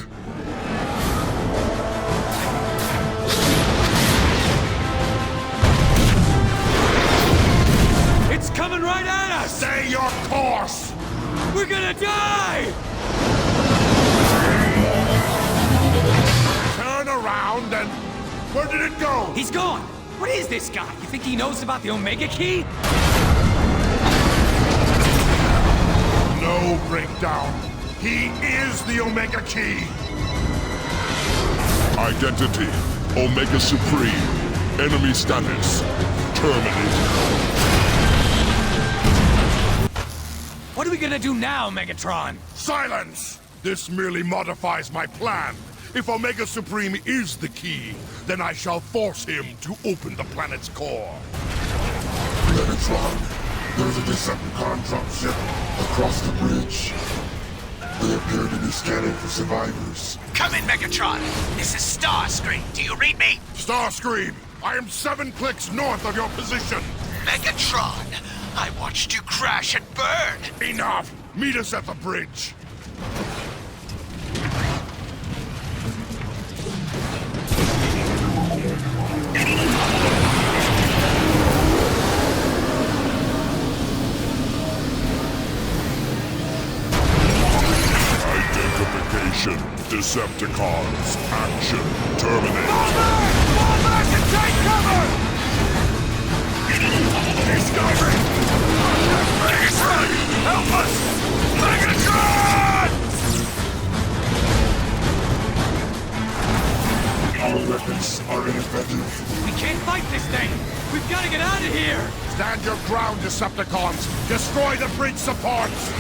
It's coming right at us! Stay your course! We're gonna die! Turn around and... Where did it go? He's gone! What is this guy? You think he knows about the Omega Key? No breakdown. He is the Omega Key. Identity, Omega Supreme. Enemy status, terminated. What are we gonna do now, Megatron? Silence! This merely modifies my plan. If Omega Supreme is the key, then I shall force him to open the planet's core. Megatron, there's a Decepticon dropship across the bridge. They appear to be scanning for survivors. Come in, Megatron. This is Starscream. Do you read me? Starscream, I am 7 clicks north of your position. Megatron, I watched you crash and burn. Enough! Meet us at the bridge. Identification, Decepticons, action, terminate. Fall back and take cover! He's diving! Megatron, help us! Megatron! Our weapons are ineffective. We can't fight this thing! We've gotta get out of here! Stand your ground, Decepticons! Destroy the bridge supports!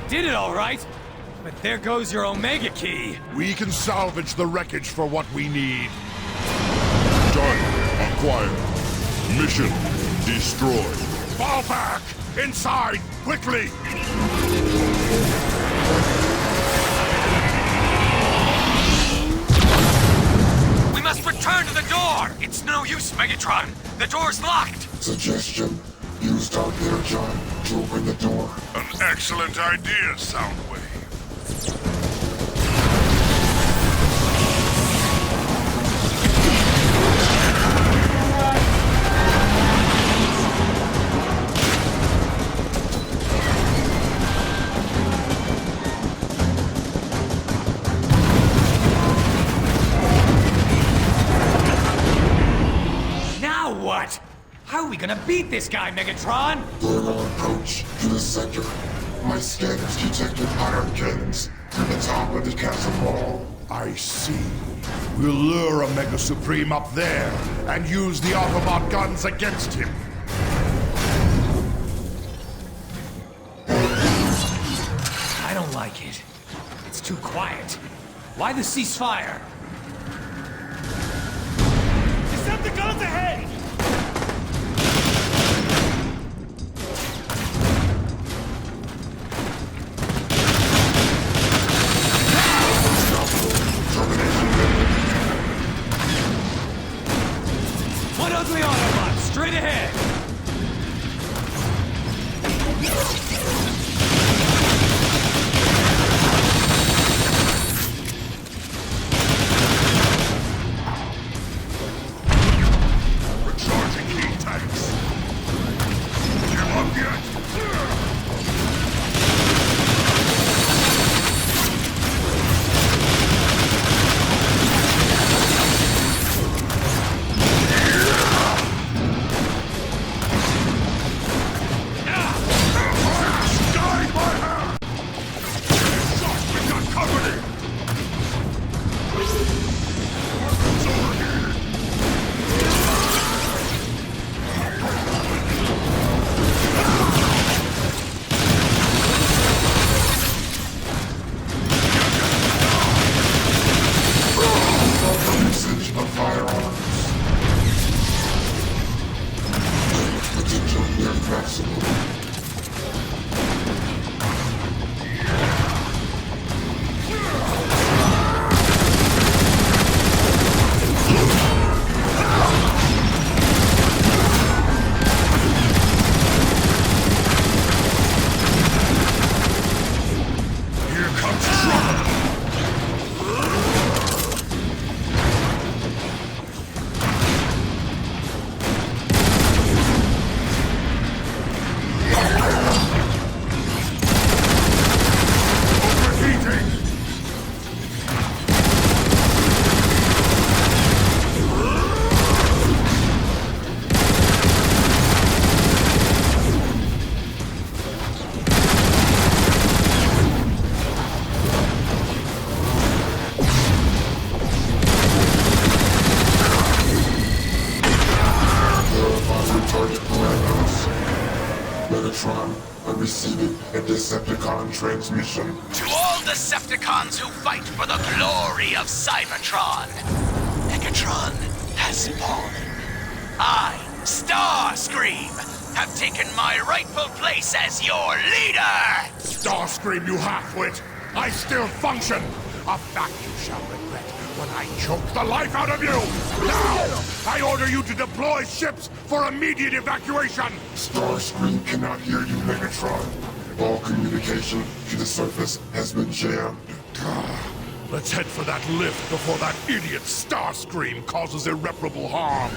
Did it all right, but there goes your Omega Key. We can salvage the wreckage for what we need. Done. Acquired. Mission destroyed. Fall back! Inside! Quickly! We must return to the door! It's no use, Megatron. The door's locked. Suggestion, use Dark Energon to open the door. An excellent idea, Soundwave. Now what? How are we gonna beat this guy, Megatron? During our approach to the center, my scanners detected iron cannons through the top of the castle wall. I see. We'll lure Omega Supreme up there and use the Autobot guns against him. I don't like it. It's too quiet. Why the ceasefire? Decepticons ahead! One ugly Autobot, straight ahead! Recharging heat tanks. Give up yet? maximum. Here comes trouble! Target parameters. Megatron, I'm receiving a Decepticon transmission. To all Decepticons who fight for the glory of Cybertron, Megatron has fallen. I, Starscream, have taken my rightful place as your leader! Starscream, you half-wit! I still function! A fact you shall regret when I choke the life out of you! Now, I order you to deploy ships for immediate evacuation! Starscream cannot hear you, Megatron. All communication to the surface has been jammed. Let's head for that lift before that idiot Starscream causes irreparable harm.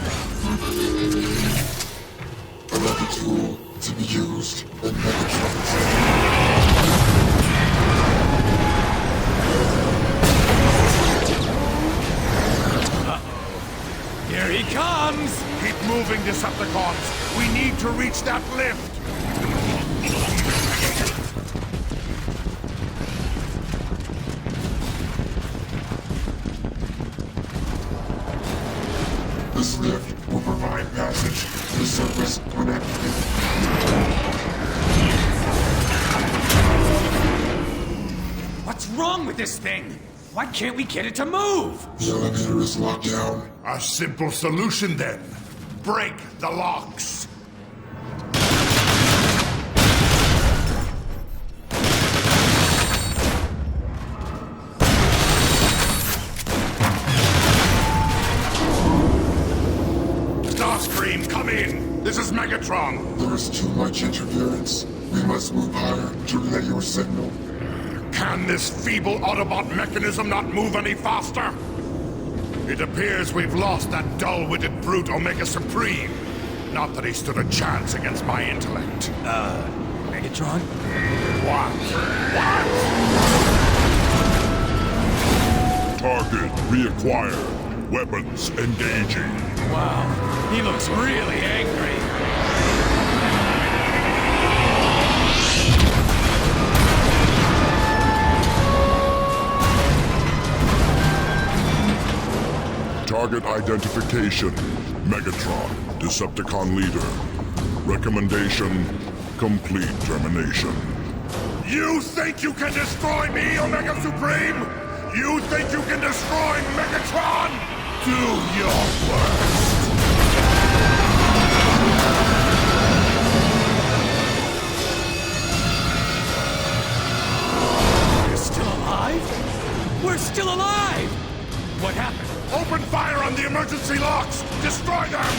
Another tool to be used in Megatron's Here he comes! Keep moving, Decepticons! We need to reach that lift! This lift will provide passage to the surface when activated. What's wrong with this thing? Why can't we get it to move? The elevator is locked down. A simple solution, then. Break the locks. Starscream, come in! This is Megatron! There is too much interference. We must move higher to relay your signal. Can this feeble Autobot mechanism not move any faster? It appears we've lost that dull-witted brute Omega Supreme. Not that he stood a chance against my intellect. Megatron? What? What? Target reacquired. Weapons engaging. Wow, he looks really angry. Target identification. Megatron, Decepticon leader. Recommendation, complete termination. You think you can destroy me, Omega Supreme? You think you can destroy Megatron? Do your worst. We're still alive? We're still alive! What happened? Open fire on the emergency locks! Destroy them!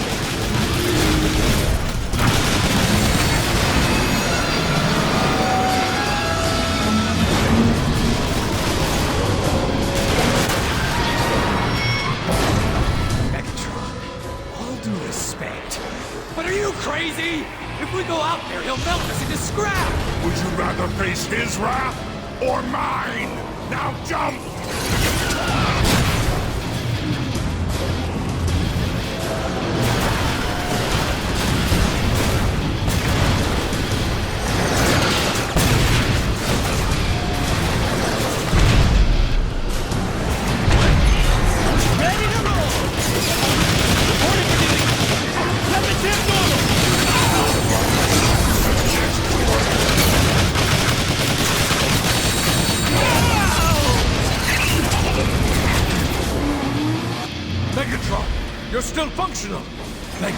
Megatron, all due respect. But are you crazy? If we go out there, he'll melt us into scrap! Would you rather face his wrath or mine? Now jump! Megatron, you're still functional. Like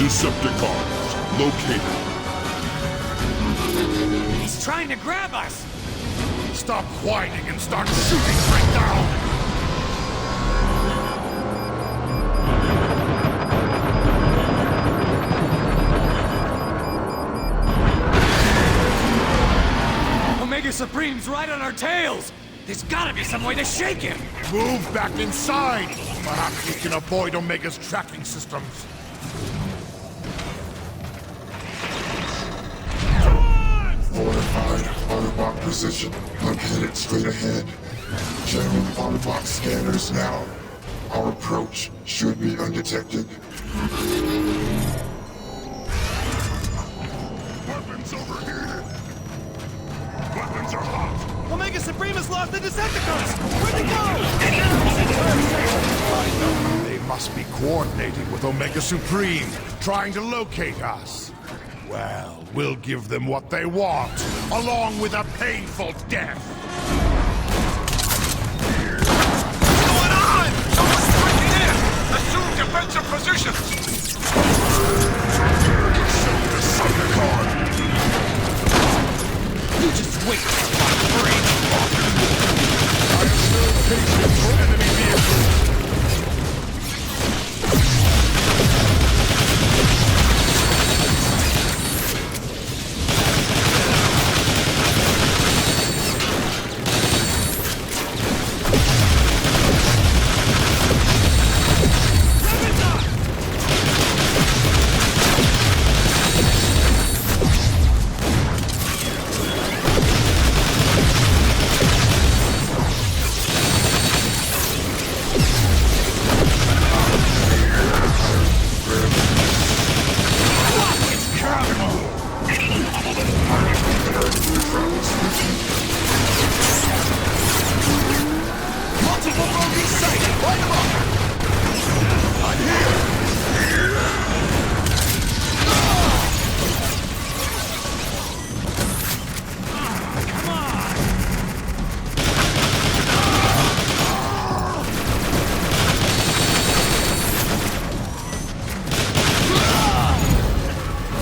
Decepticons located. He's trying to grab us! Stop whining and start shooting right down! Omega Supreme's right on our tails! There's gotta be some way to shake him! Move back inside! Perhaps we can avoid Omega's tracking systems. Fortified Autobot position. Located straight ahead. Jamming Autobot scanners now. Our approach should be undetected. Weapons over here. Weapons are hot. Omega Supreme has lost the Decepticons! Where'd they go? They must be coordinating with Omega Supreme, trying to locate us. Well, we'll give them what they want, along with a painful death. What's going on? Someone's breaking in! Assume defensive positions! Decepticon. You just wait till my brain! I have no patience for enemy vehicles.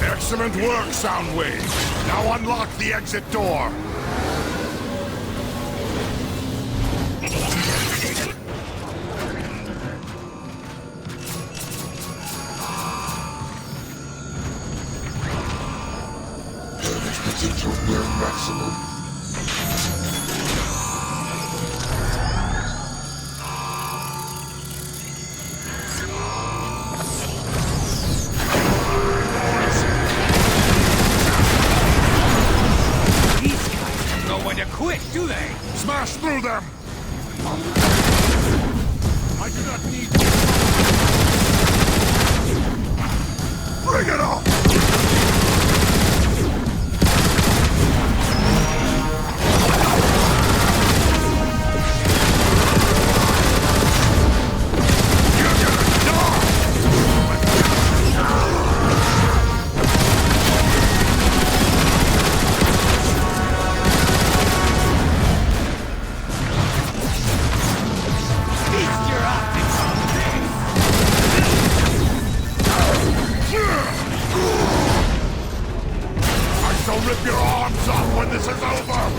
Excellent work, Soundwave. Now unlock the exit door. Damage potential near maximum. Quick, do they? Smash through them! I do not need... Bring it on! Rip your arms off when this is over!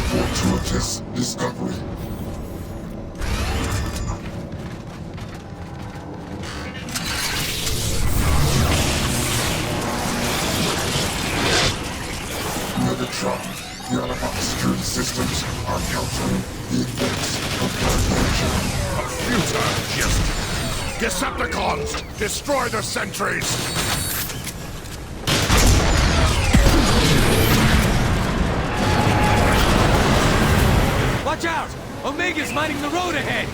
Fortuitous discovery. Megatron, the Autobot security systems are countering the effects of A futile jest. Decepticons, destroy the sentries! Watch out! Omega's mining the road ahead!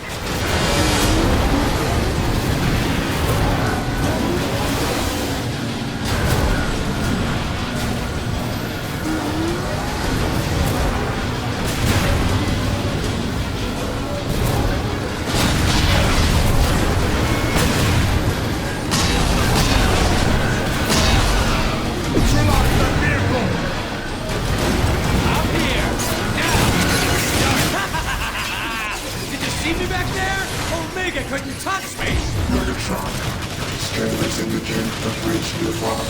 nearby.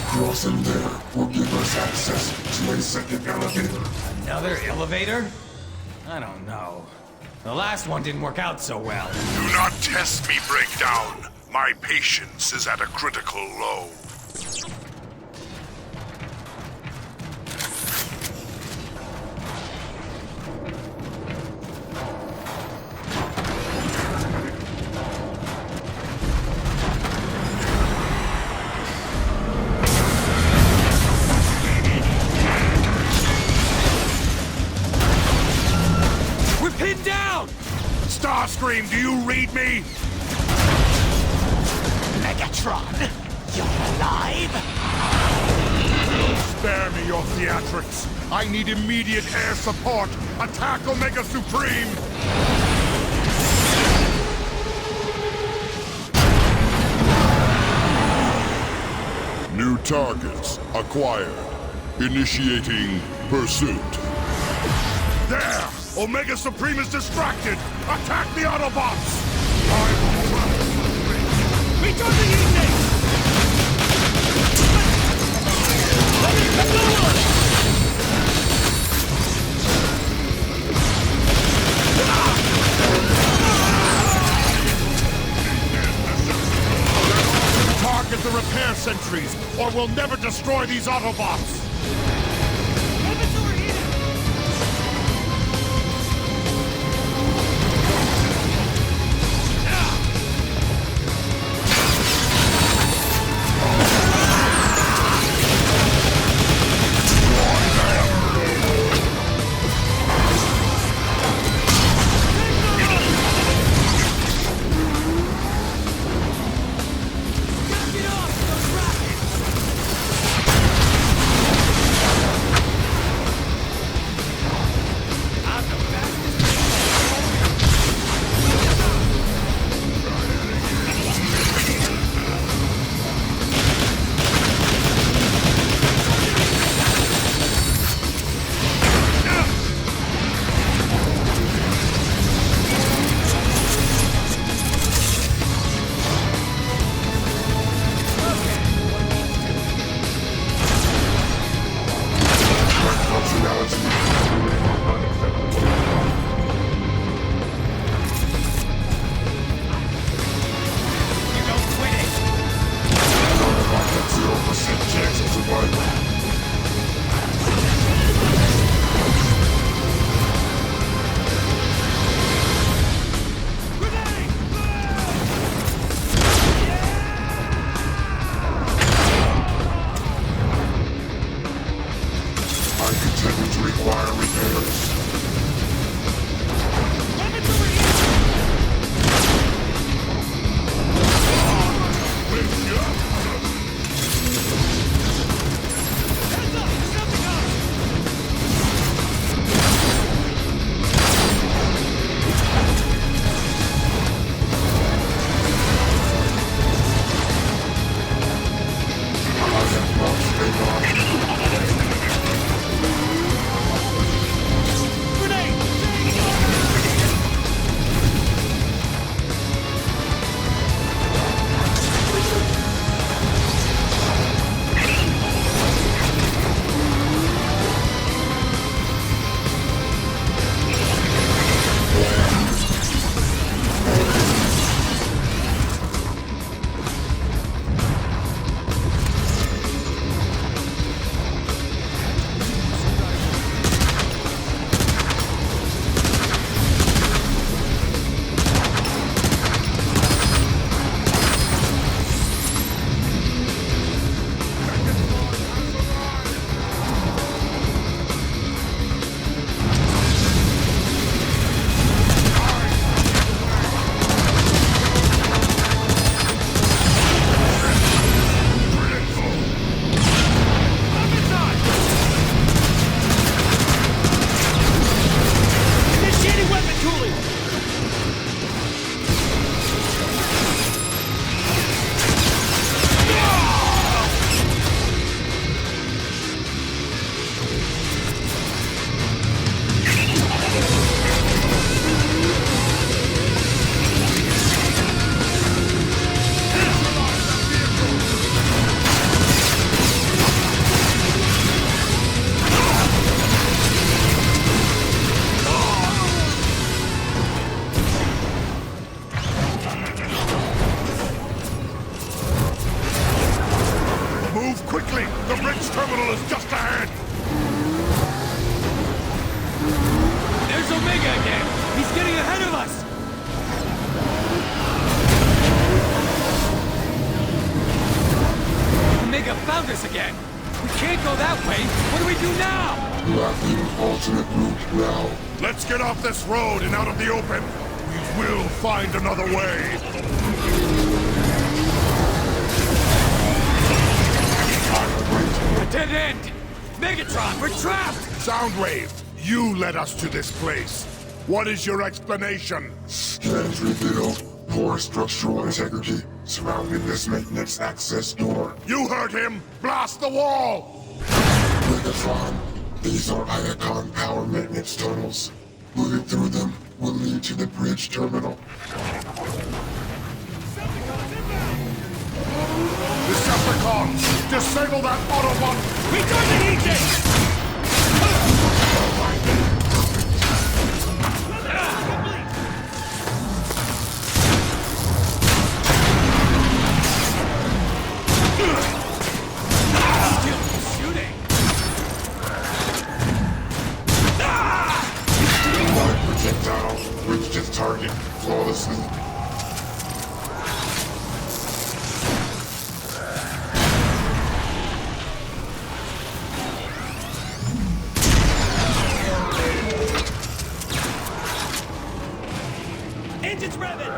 Crossing there will give us access to a second elevator. Another elevator? I don't know. The last one didn't work out so well. Do not test me, Breakdown. My patience is at a critical low. We're pinned down! Starscream, do you read me? Megatron, you're alive? Spare me your theatrics. I need immediate air support. Attack Omega Supreme! New targets acquired. Initiating pursuit. There! Omega Supreme is distracted! Attack the Autobots! I will trap Supreme! Return the evening! Target the repair sentries, or we'll never destroy these Autobots! Quickly! The bridge terminal is just ahead! There's Omega again! He's getting ahead of us! Omega found us again! We can't go that way! What do we do now? You have the alternate route now. Let's get off this road and out of the open! We will find another way! A dead end! Megatron, we're trapped! Soundwave, you led us to this place. What is your explanation? Scans reveal poor structural integrity surrounding this maintenance access door. You heard him! Blast the wall! Megatron, these are Iacon power maintenance tunnels. Moving through them will lead to the bridge terminal. Decepticons! Disable that Autobot! Return the heat gate! Projectile reached its target flawlessly. Engines revving!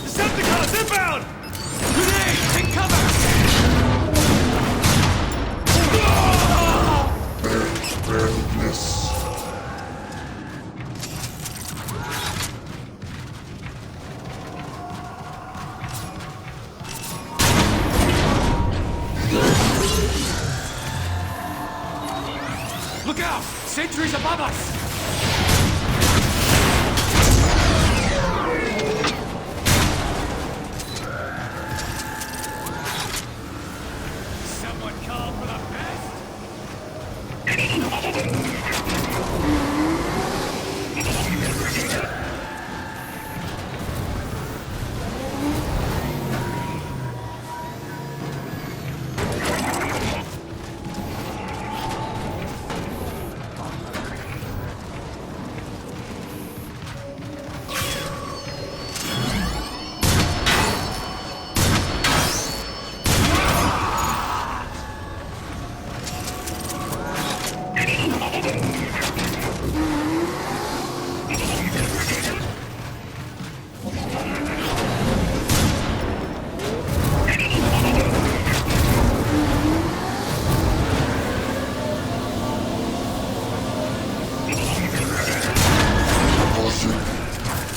Decepticons inbound! Grenade! Take cover! Barely miss. Look out! Sentries above us! Someone call for the best?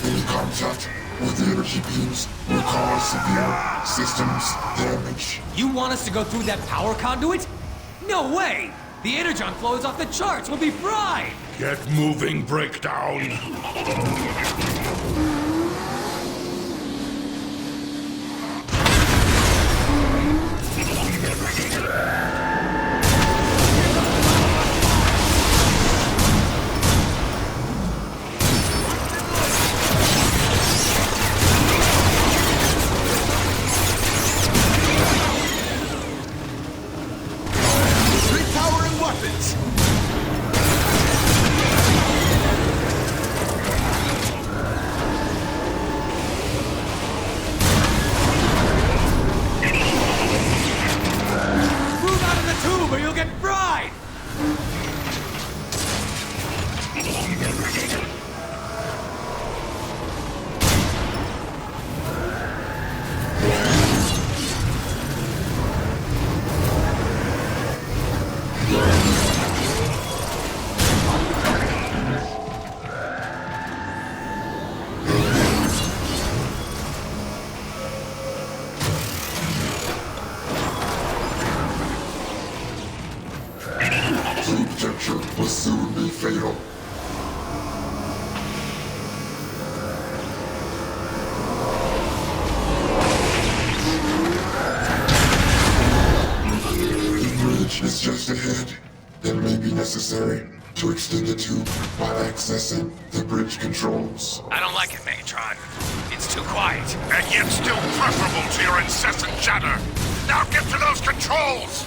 Any contact with the energy beams will cause severe systems damage. You want us to go through that power conduit? No way! The energon flow is off the charts! We'll be fried! Get moving, Breakdown! Repowering weapons! Move out of the tube or you'll get fried! conjecture will soon be fatal. The bridge is just ahead. It may be necessary to extend the tube by accessing the bridge controls. I don't like it, Megatron. It's too quiet. And yet still preferable to your incessant chatter. Now get to those controls!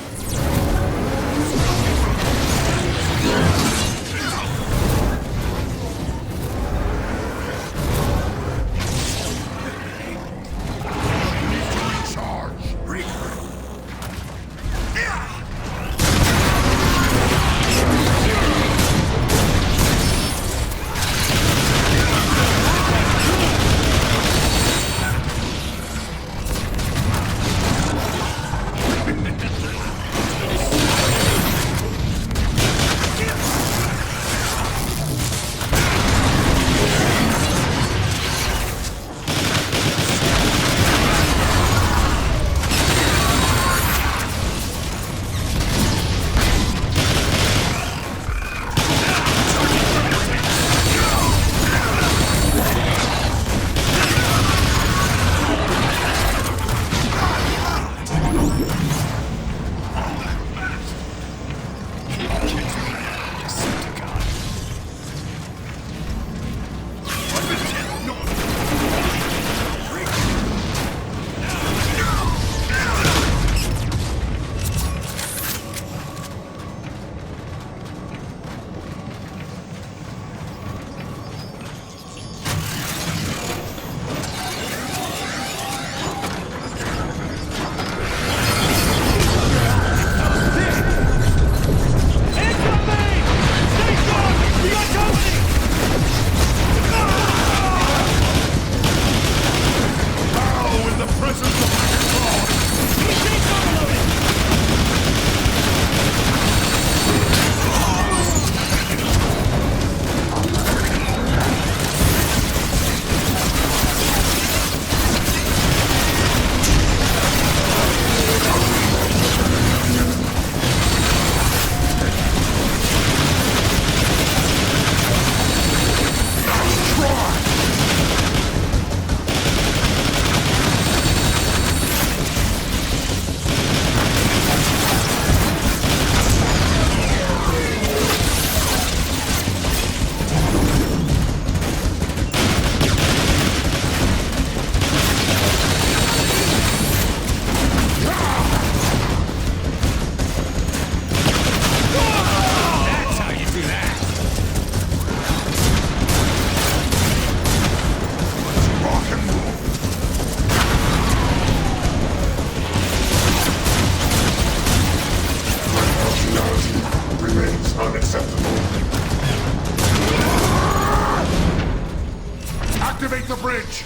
Activate the bridge!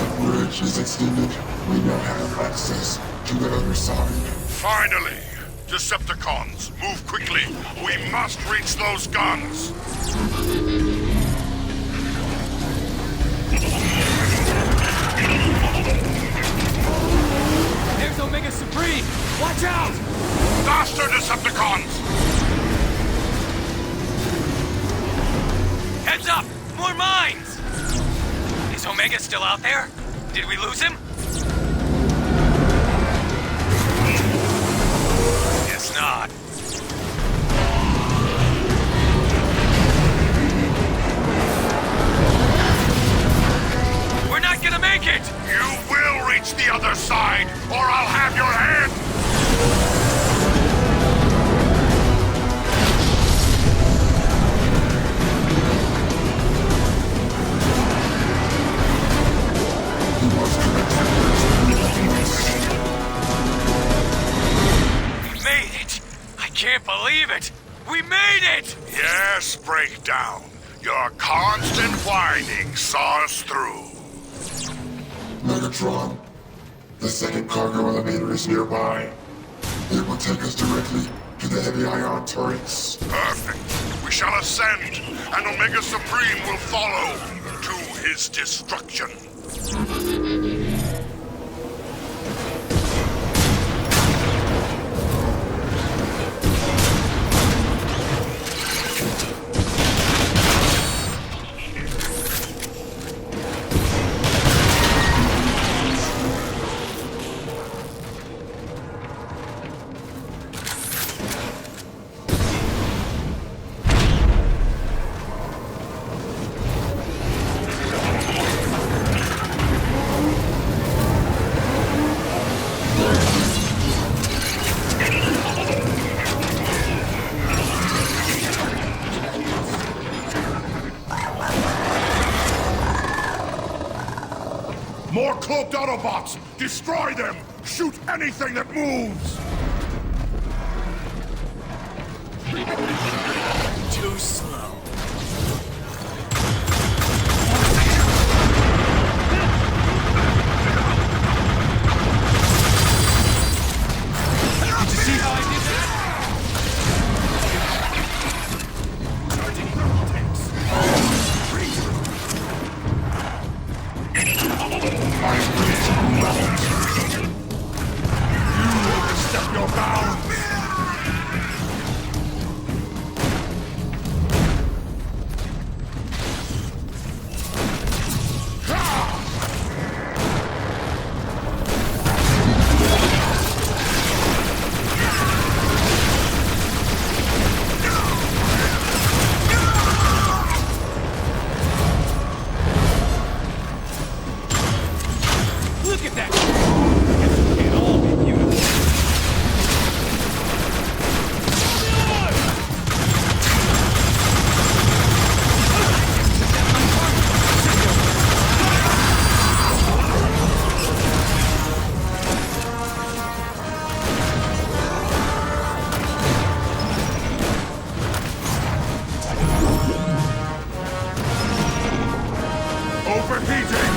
The bridge is extended. We now have access to the other side. Finally! Decepticons, move quickly! We must reach those guns! There's Omega Supreme! Watch out! Faster, Decepticons! Heads up! More mines! Is Omega still out there? Did we lose him? Guess not. We're not gonna make it! You will reach the other side, or I'll have your head! We made it! I can't believe it! We made it! Yes, Breakdown. Your constant whining saw us through. Megatron, The second cargo elevator is nearby. It will take us directly to the heavy ion turrets. Perfect. We shall ascend, and Omega Supreme will follow to his destruction. More cloaked Autobots! Destroy them! Shoot anything that moves! Too slow. Did you see how I did that? Step your bounds! Look at that! It'll all be beautiful. Overheating!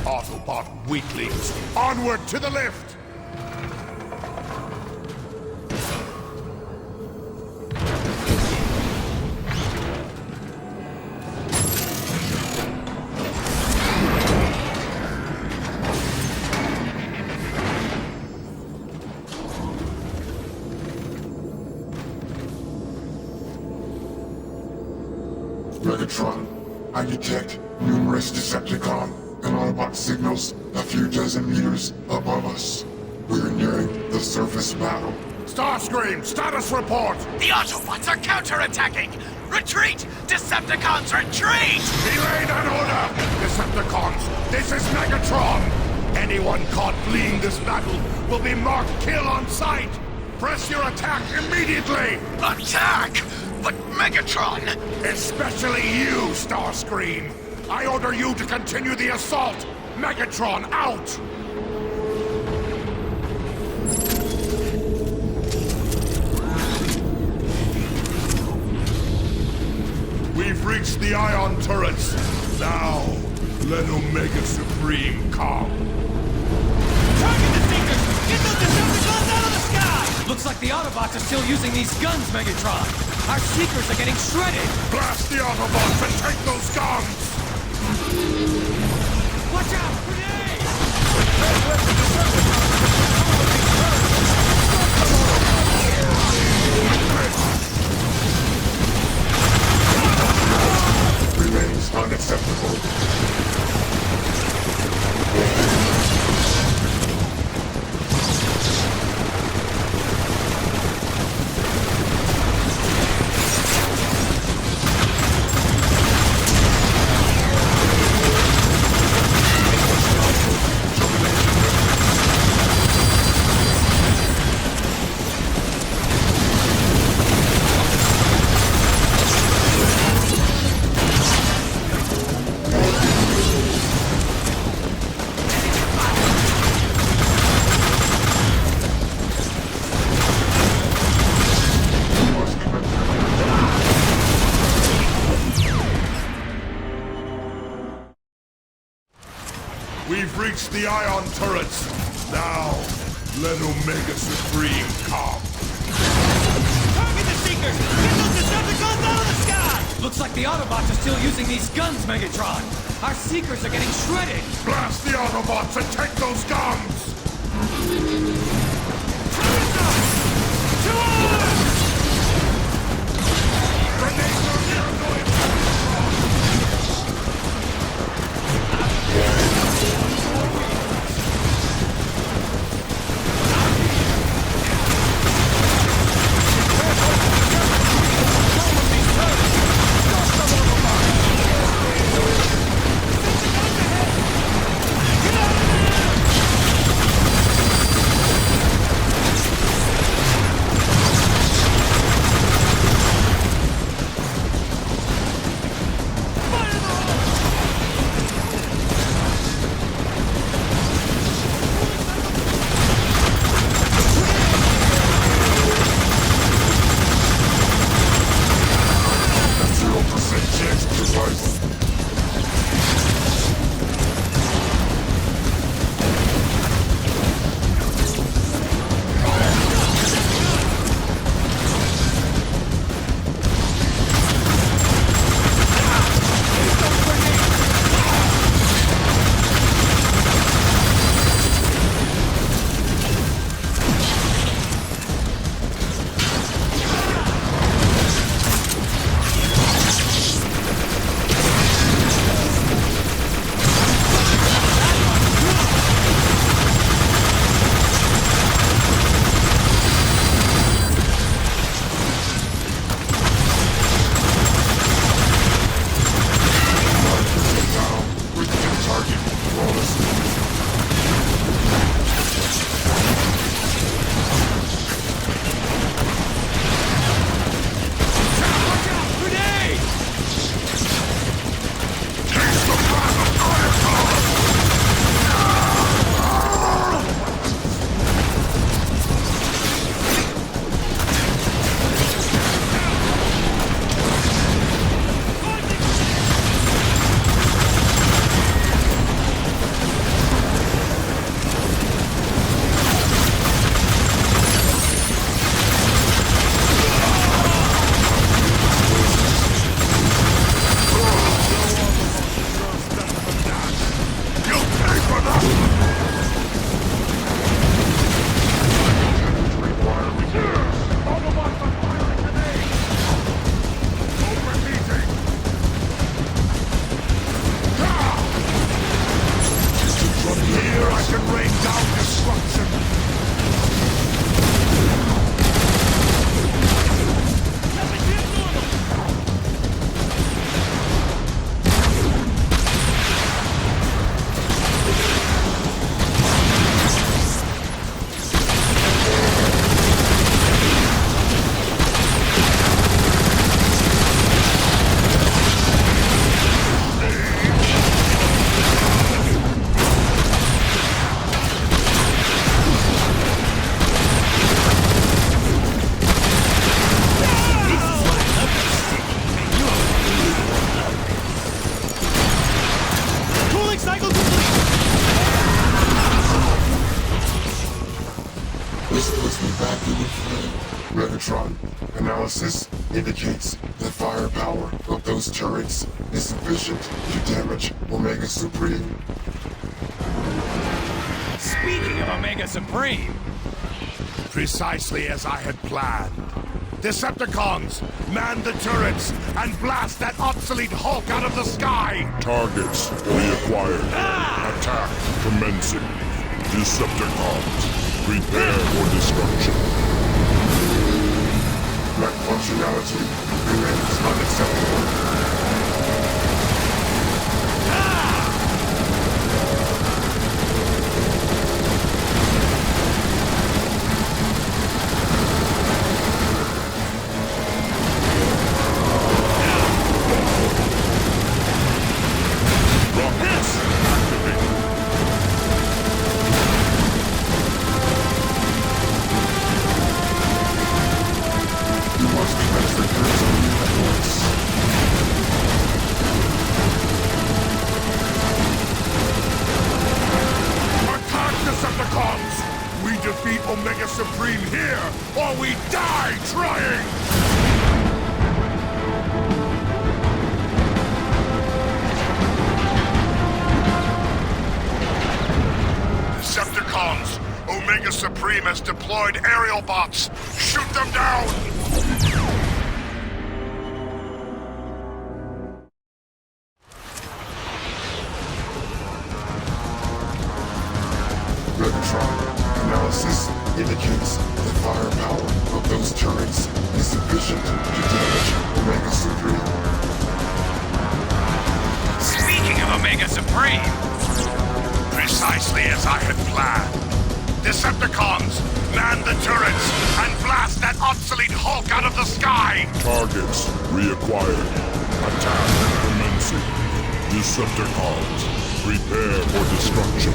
Autobot weaklings, onward to the lift! Megatron, I detect numerous Decepticon and Autobot signals a few dozen meters above us. We're nearing the surface battle. Starscream, status report! The Autobots are counterattacking! Retreat! Decepticons, retreat! Delay and order! Decepticons, this is Megatron! Anyone caught fleeing this battle will be marked kill on sight! Press your attack immediately! Attack! But Megatron! Especially you, Starscream! I order you to continue the assault! Megatron, out! We've reached the ion turrets. Now, let Omega Supreme come. Target the Seekers! Get those Decepticons out of the sky! Looks like the Autobots are still using these guns, Megatron. Our Seekers are getting shredded! Blast the Autobots and take those guns! Watch out! Grenade! Remains unacceptable. breach the ion turrets. Now, let Omega Supreme come. Target the Seekers! Get those Decepticons out of the sky! Looks like the Autobots are still using these guns, Megatron. Our Seekers are getting shredded. Blast the Autobots and take those guns! Megatron analysis indicates the firepower of those turrets is sufficient to damage Omega Supreme. Speaking of Omega Supreme, Precisely as I had planned. Decepticons, man the turrets and blast that obsolete Hulk out of the sky! Targets reacquired. Attack commencing. Decepticons, prepare for destruction. That functionality remains unacceptable. Rockets activated. You must commence repairs at once. or we die trying! Decepticons! Omega Supreme has deployed aerial bots! Shoot them down! Megatron analysis indicates the firepower of those turrets is sufficient to damage Omega Supreme. Speaking of Omega Supreme, Precisely as I had planned. Decepticons, man the turrets and blast that obsolete Hulk out of the sky! Targets reacquired. Attack commencing. Decepticons, prepare for destruction.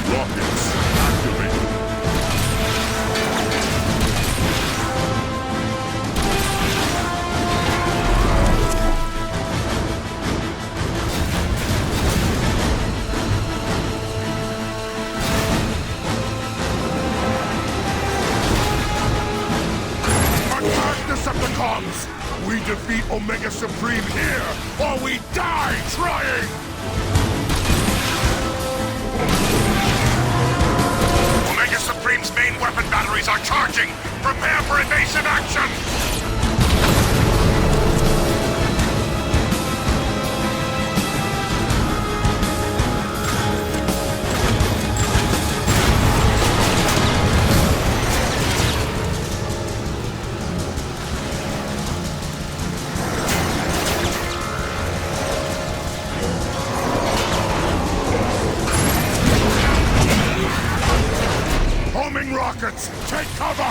Rockets activated. Attack Decepticons! We defeat Omega Supreme here, or we die trying! Omega Supreme's main weapon batteries are charging! Prepare for evasive action! Homing rockets, take cover!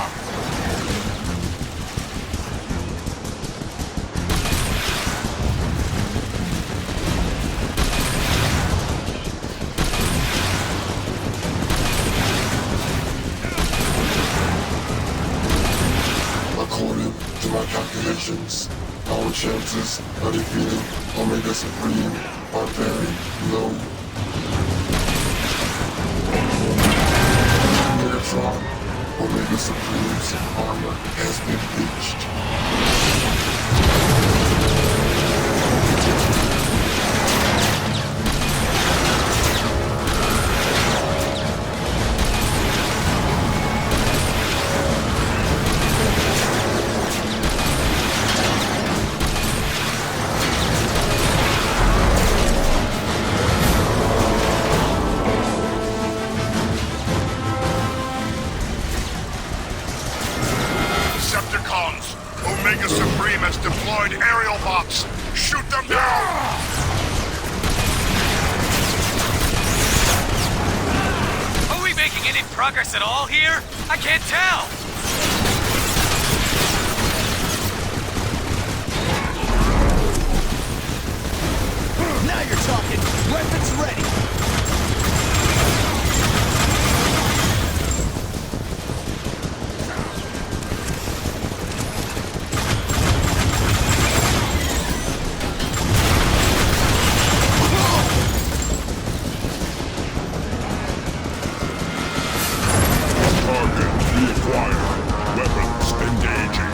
According to my calculations, our chances of defeating Omega Supreme are very low. Megatron, Omega Supreme's armor has been breached. Decepticons, Omega Supreme has deployed aerial bots! Shoot them down! are we making any progress at all here? I can't tell! Now you're talking! Weapons ready! Target reacquired. Weapons engaging.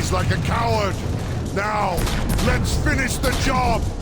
seems like a coward. Now, let's finish the job!